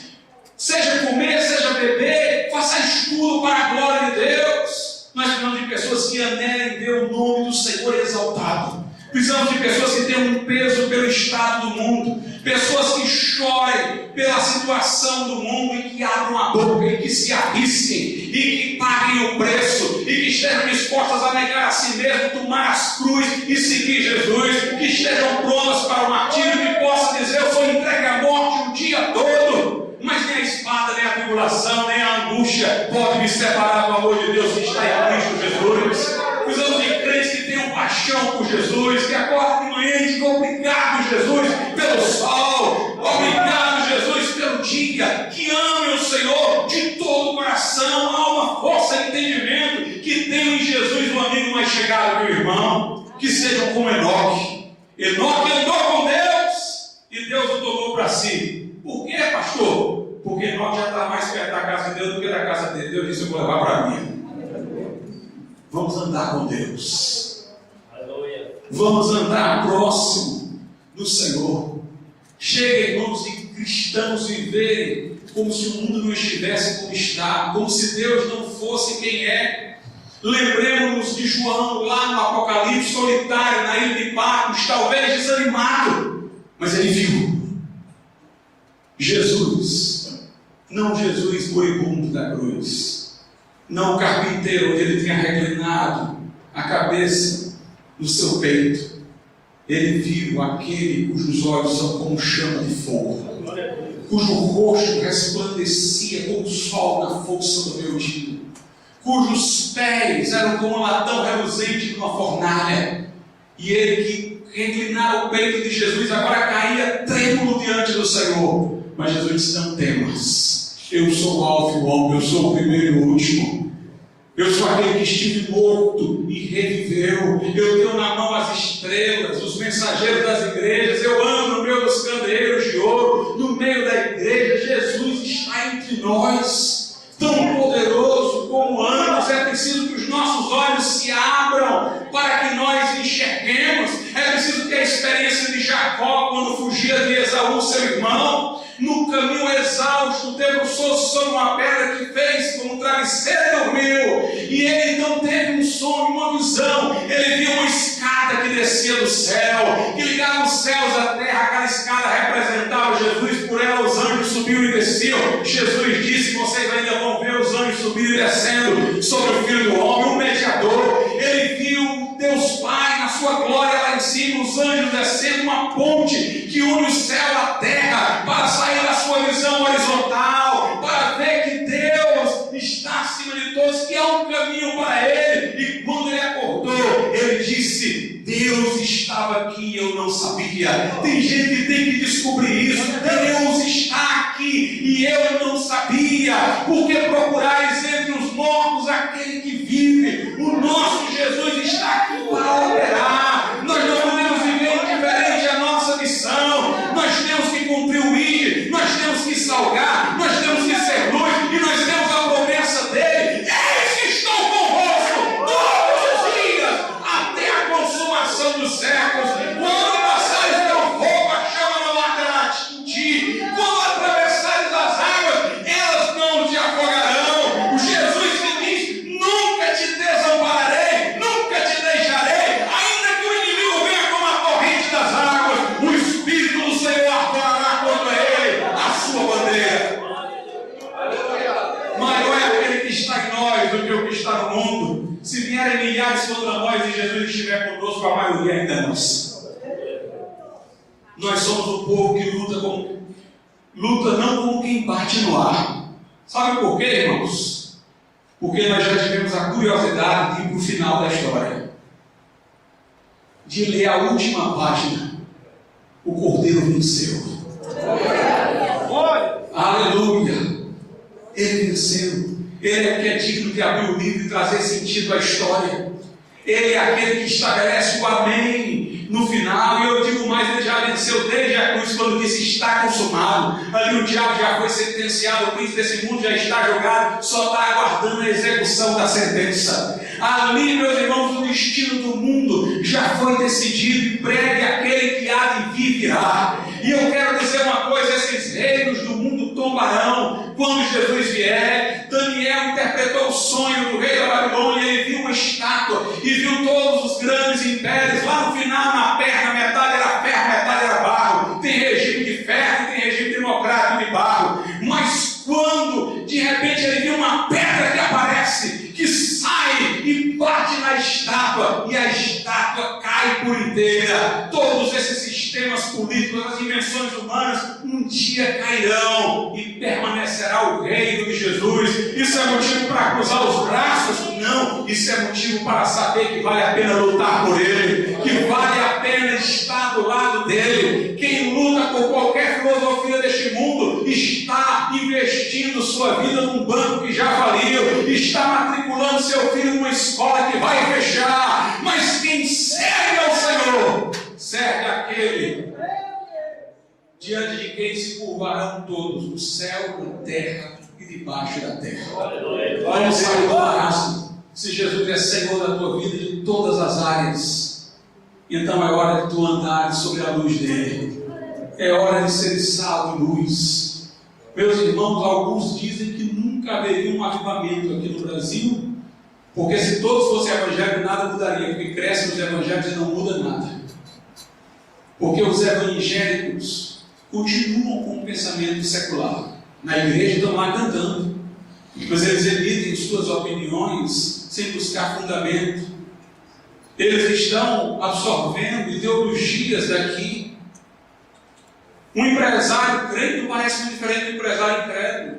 seja comer, seja beber, faça estudo para a glória de Deus. Nós precisamos de pessoas que anelem ver o nome do Senhor exaltado. Precisamos de pessoas que tenham um peso pelo estado do mundo, pessoas que chorem pela situação do mundo e que abram a boca e que se arrisquem e que paguem o preço e que estejam dispostas a negar a si mesmo, tomar as cruzes e seguir Jesus, que estejam prontas para o martírio, que possam dizer: eu sou entregue à morte o dia todo, mas nem a espada, nem a tribulação, nem a angústia pode me separar do amor de Deus que está em Cristo Jesus. Precisamos de crentes que tenham paixão por Jesus, que acordem de manhã e digam: obrigado, Jesus, pelo sol, obrigado, Jesus, pelo dia, que amem o Senhor de todo o coração, alma, força e entendimento, que tenham em Jesus um amigo mais chegado que o irmão, que sejam como Enoque. Enoque andou com Deus e Deus o tomou para si. Por quê, pastor? Porque Enoque já está mais perto da casa de Deus do que da casa dele. Deus disse: eu vou levar para mim. Vamos andar com Deus. Aleluia. Vamos andar próximo do Senhor. Chega, irmãos, de cristãos viverem como se o mundo não estivesse como está, como se Deus não fosse quem é. Lembremos-nos de João lá no Apocalipse, solitário na ilha de Patmos, talvez desanimado, mas ele viu Jesus, não Jesus moribundo da cruz, não o carpinteiro, onde ele tinha reclinado a cabeça no seu peito. Ele viu aquele cujos olhos são como chama de fogo, cujo rosto resplandecia como o sol na força do meio-dia, cujos pés eram como um latão reluzente de uma fornalha. E ele que reclinara o peito de Jesus agora caía trêmulo diante do Senhor. Mas Jesus disse: não temas, eu sou o Alfa e o Ômega, eu sou o primeiro e o último. Eu sou aquele que estive morto e reviveu. Eu tenho na mão as estrelas, os mensageiros das igrejas. Eu ando no meio dos candeeiros de ouro, no meio da igreja. Jesus está entre nós, tão poderoso como anjos. É preciso que os nossos olhos se abram para que nós enxerguemos. É preciso que a experiência de Jacó, quando fugia de Esaú, seu irmão, no caminho exausto, debruçou-se sobre uma pedra que fez como um travesseiro e dormiu. E ele então teve um sonho, uma visão. Ele viu uma escada que descia do céu, que ligava os céus à terra. Aquela escada representava Jesus, por ela os anjos subiam e desciam. Jesus disse: vocês ainda vão ver os anjos subindo e descendo sobre o Filho do Homem, o mediador. Ele viu Deus Pai na sua glória lá em cima, os anjos descendo, uma ponte que une o céu à terra, para sair da sua visão horizontal, para ver que Deus está acima de todos, que há um caminho para ele. E quando ele acordou, ele disse: Deus estava aqui e eu não sabia. Tem gente que tem que descobrir isso. Deus está aqui e eu não sabia. Porque procurais entre os mortos aquele que vive. O nosso Jesus está aqui para operar. Nós não podemos viver indiferente à nossa missão. Nós temos que cumprir o ID, nós temos que salgar, nós temos que ser luz, e nós temos a promessa dele: eles que estão convosco todos os dias, até a consumação dos séculos. Quando passares pelo fogo, a chama não arderá em ti. Quando atravessares as águas, elas não te afogarão. O Jesus que diz: nunca te desampararei, nunca te deixarei, ainda que o inimigo venha como a corrente das águas, o Espírito do Senhor atuará contra ele, a sua bandeira. Maior é aquele que está em nós do que o que está no mundo. Se vierem milhares contra nós e Jesus estiver conosco, a maioria ainda é nossa. Nós somos o povo que luta não como quem bate no ar. Sabe por quê, irmãos? Porque nós já tivemos a curiosidade de ir para o final da história, de ler a última página. O Cordeiro venceu. Aleluia! Ele venceu. Ele é que é digno de abrir o livro e trazer sentido à história. Ele é aquele que estabelece o amém no final. E eu digo mais: ele já venceu desde a cruz, quando disse: está consumado. Ali o diabo já foi sentenciado, o príncipe desse mundo já está julgado, só está aguardando a execução da sentença. Ali, meus irmãos, o destino do mundo já foi decidido, e pregue aquele que há de vir virá. E eu quero dizer uma coisa: esses reinos do mundo tombarão quando Jesus vier. Daniel interpretou o sonho do rei da Babilônia. Ele viu uma estátua e viu todos os grandes impérios. Lá no final, na perna, metade era ferro, metade era barro. Tem regime de ferro, tem regime democrático de barro. Mas quando de repente ele viu uma pedra que aparece, que sai e bate na estátua, e a estátua cai por inteira. Todos esses sistemas políticos, as dimensões humanas, um dia cairão e permanecerá o reino de Jesus. Isso é motivo para cruzar os braços? Não, isso é motivo para saber que vale a pena lutar por ele, que vale a pena estar do lado dele. Quem luta por qualquer filosofia deste mundo está investindo sua vida num banco que já faliu, está matriculando seu filho numa escola que vai fechar. Mas quem serve ao Senhor, serve aquele diante de quem se curvarão todos, no céu, na terra e debaixo da terra. Vamos sair do marasmo. Se Jesus é Senhor da tua vida, de todas as áreas, então é hora de tu andares sobre a luz dele. É hora de ser sal e luz. Meus irmãos, alguns dizem que nunca haveria um avivamento aqui no Brasil, porque se todos fossem evangélicos, nada mudaria, porque crescem os evangélicos e não muda nada. Porque os evangélicos continuam com o pensamento secular. Na igreja estão lá cantando, Mas eles emitem suas opiniões sem buscar fundamento. Eles estão absorvendo ideologias daqui. Um empresário crente não parece muito diferente do empresário incrédulo.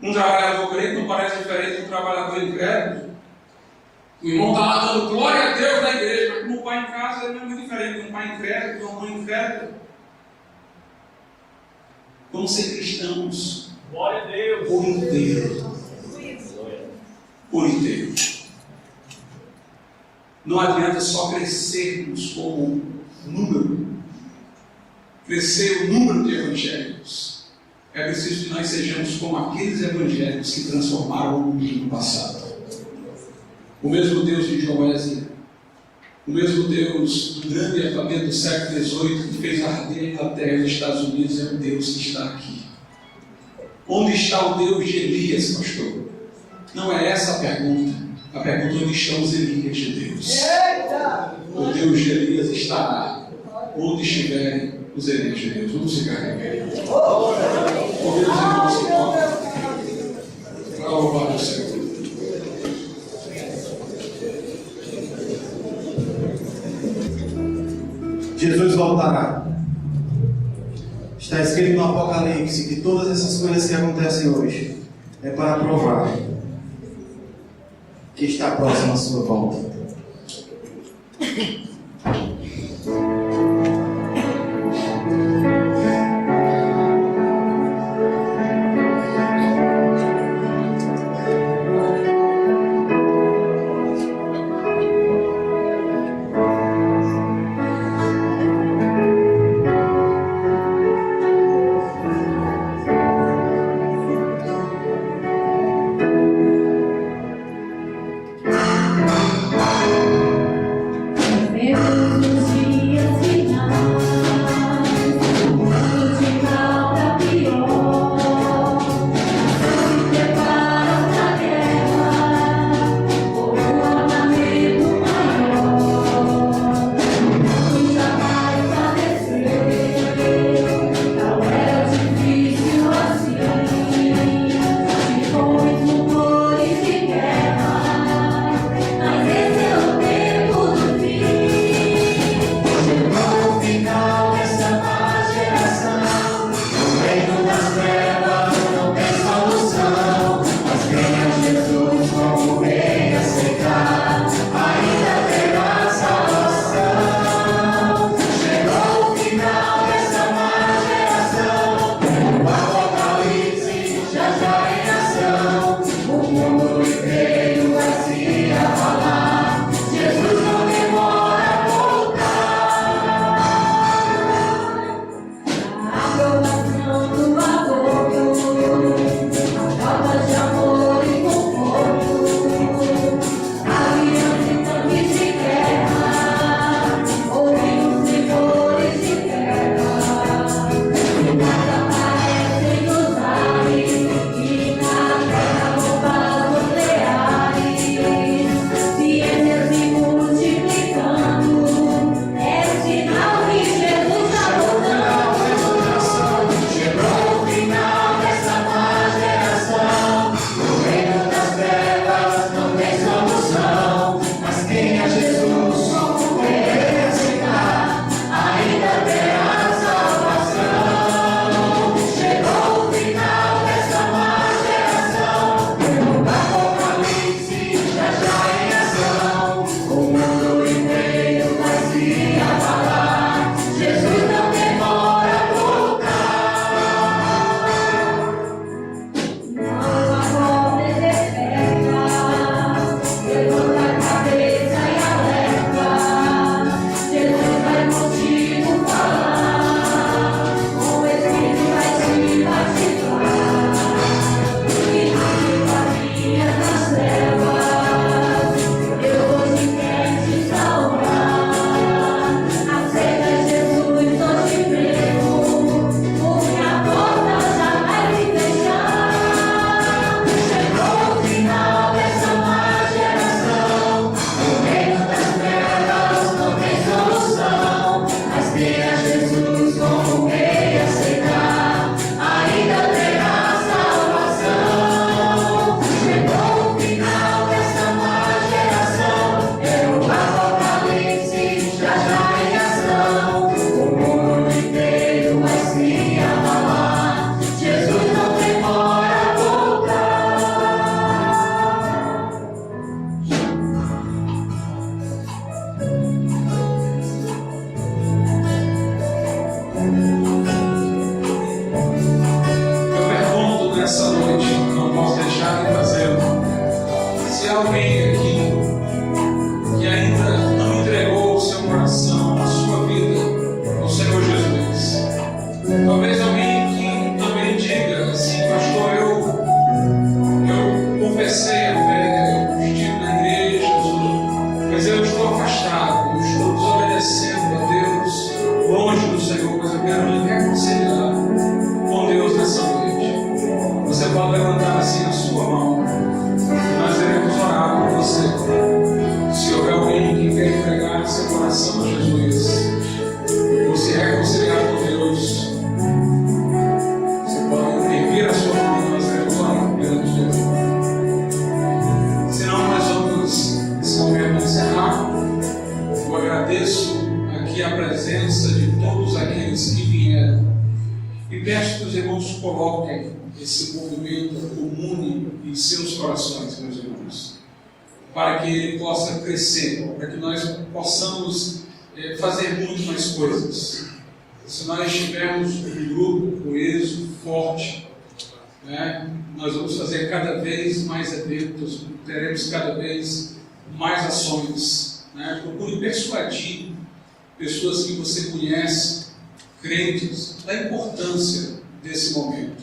Um trabalhador crente não parece diferente do trabalhador incrédulo. O irmão está lá dando glória a Deus na igreja, mas como pai em casa ele não é muito diferente de um pai incrédulo, de uma mãe incrédula. Vamos ser cristãos. Glória a Deus. Por inteiro. Por inteiro. Não adianta só crescermos como número. Crescer o número de evangélicos. É preciso que nós sejamos como aqueles evangélicos que transformaram o mundo no passado. O mesmo Deus de Joésia, o mesmo Deus do grande avivamento do século XVIII que fez arder a Inglaterra e os Estados Unidos é o Deus que está aqui. Onde está o Deus de Elias, pastor? Não é essa a pergunta. A pergunta é onde estão os Elias de Deus. O Deus de Elias estará onde estiverem os Elias de Deus. Vamos ficar aqui. Convido os irmãos que podem para louvar o Senhor. Jesus voltará. Está escrito no Apocalipse que todas essas coisas que acontecem hoje é para provar que está próximo a sua volta. os irmãos coloquem esse movimento comune em seus corações, meus irmãos, para que ele possa crescer, para que nós possamos fazer muito mais coisas. Se nós tivermos um grupo coeso, forte, né, nós vamos fazer cada vez mais eventos, teremos cada vez mais ações. Né? Procure persuadir pessoas que você conhece, crentes, da importância desse momento.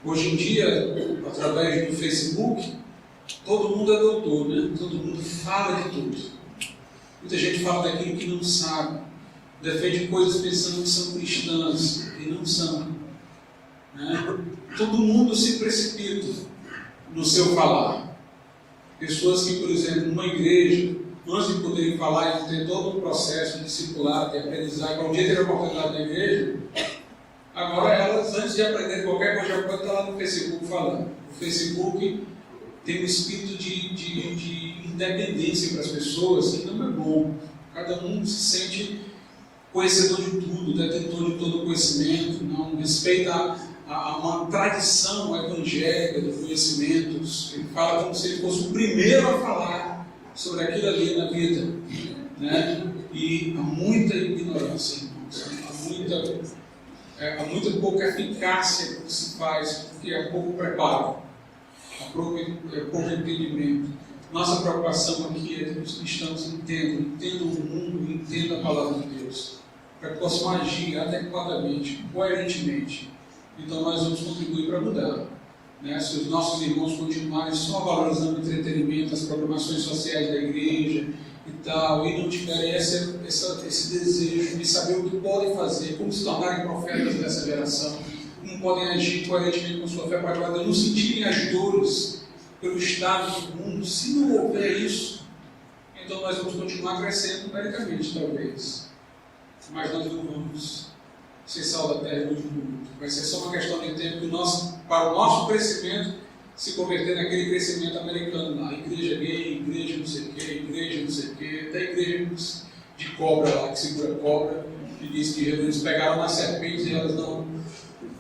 Hoje em dia, através do Facebook, todo mundo é doutor, né? Todo mundo fala de tudo. Muita gente fala daquilo que não sabe, defende coisas pensando que são cristãs e não são. Né? Todo mundo se precipita no seu falar. Pessoas que, por exemplo, numa igreja, antes de poderem falar e ter todo um processo de discipulado, de aprendizagem, para um dia ter a oportunidade na igreja, agora elas, antes de aprender qualquer coisa, já podem estar lá no Facebook falando. O Facebook tem um espírito de independência para as pessoas que não é bom. Cada um se sente conhecedor de tudo, detentor de todo o conhecimento, não respeita uma tradição evangélica de conhecimentos. Ele fala como se ele fosse o primeiro a falar sobre aquilo ali na vida, né? E há muita ignorância, irmãos. Há muita pouca eficácia que se faz, porque há pouco preparo, há pouco entendimento. Nossa preocupação aqui é que os cristãos entendam o mundo, entendam a palavra de Deus, para que possam agir adequadamente, coerentemente. Então nós vamos contribuir para mudar. Né? Se os nossos irmãos continuarem só valorizando o entretenimento, as programações sociais da igreja e tal, e não tiverem esse desejo de saber o que podem fazer, como se tornarem profetas dessa geração, como podem agir coerentemente com sua fé para agradar, não sentirem as dores pelo estado do mundo, se não houver isso, então nós vamos continuar crescendo numericamente, talvez, mas nós não vamos ser sal da terra e luz do mundo. Vai ser só uma questão de tempo para o nosso crescimento se converter naquele crescimento americano lá, igreja gay, igreja não sei o que, até igreja de cobra lá, que segura cobra, e diz que eles pegaram nas serpentes e elas não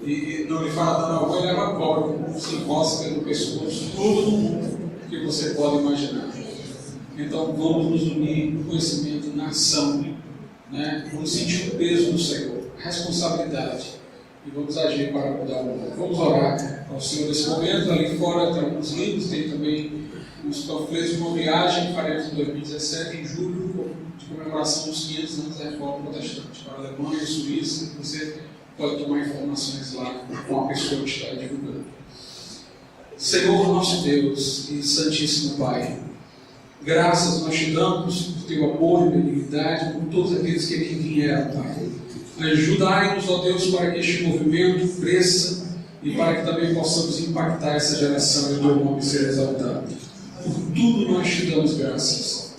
lhe falam dando alguma, e leva a cobra, se enrosca no pescoço, tudo que você pode imaginar. Então vamos nos unir no conhecimento, na ação, né? Vamos sentir o peso do Senhor, a responsabilidade, e vamos agir para mudar o mundo. Vamos orar ao Senhor nesse momento. Ali fora tem alguns livros, tem também os panfletos de uma viagem que faremos em 2017, em julho, de comemoração dos 500 anos da Reforma Protestante, para a Alemanha e Suíça. Você pode tomar informações lá com a pessoa que está divulgando. Senhor nosso Deus e Santíssimo Pai, graças nós te damos por teu amor e benignidade, por todos aqueles que aqui vieram, Pai. Ajudai-nos, ó Deus, para que este movimento cresça e para que também possamos impactar essa geração e o teu nome ser exaltado. Por tudo nós te damos graças.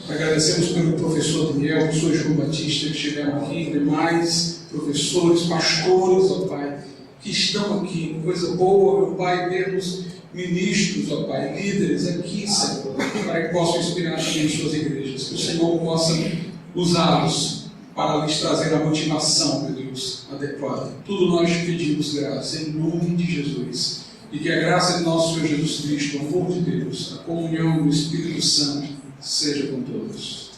Agradecemos pelo professor Daniel, professor João Batista, que estiveram aqui, demais professores, pastores, ó Pai, que estão aqui. Coisa boa, meu Pai, termos ministros, ó Pai, líderes aqui, Senhor, para que possam inspirar também suas igrejas. Que o Senhor possa usá-los para lhes trazer a motivação, meu Deus, adequada. Tudo nós te pedimos graça, em nome de Jesus. E que a graça de nosso Senhor Jesus Cristo, o amor de Deus, a comunhão do Espírito Santo, seja com todos.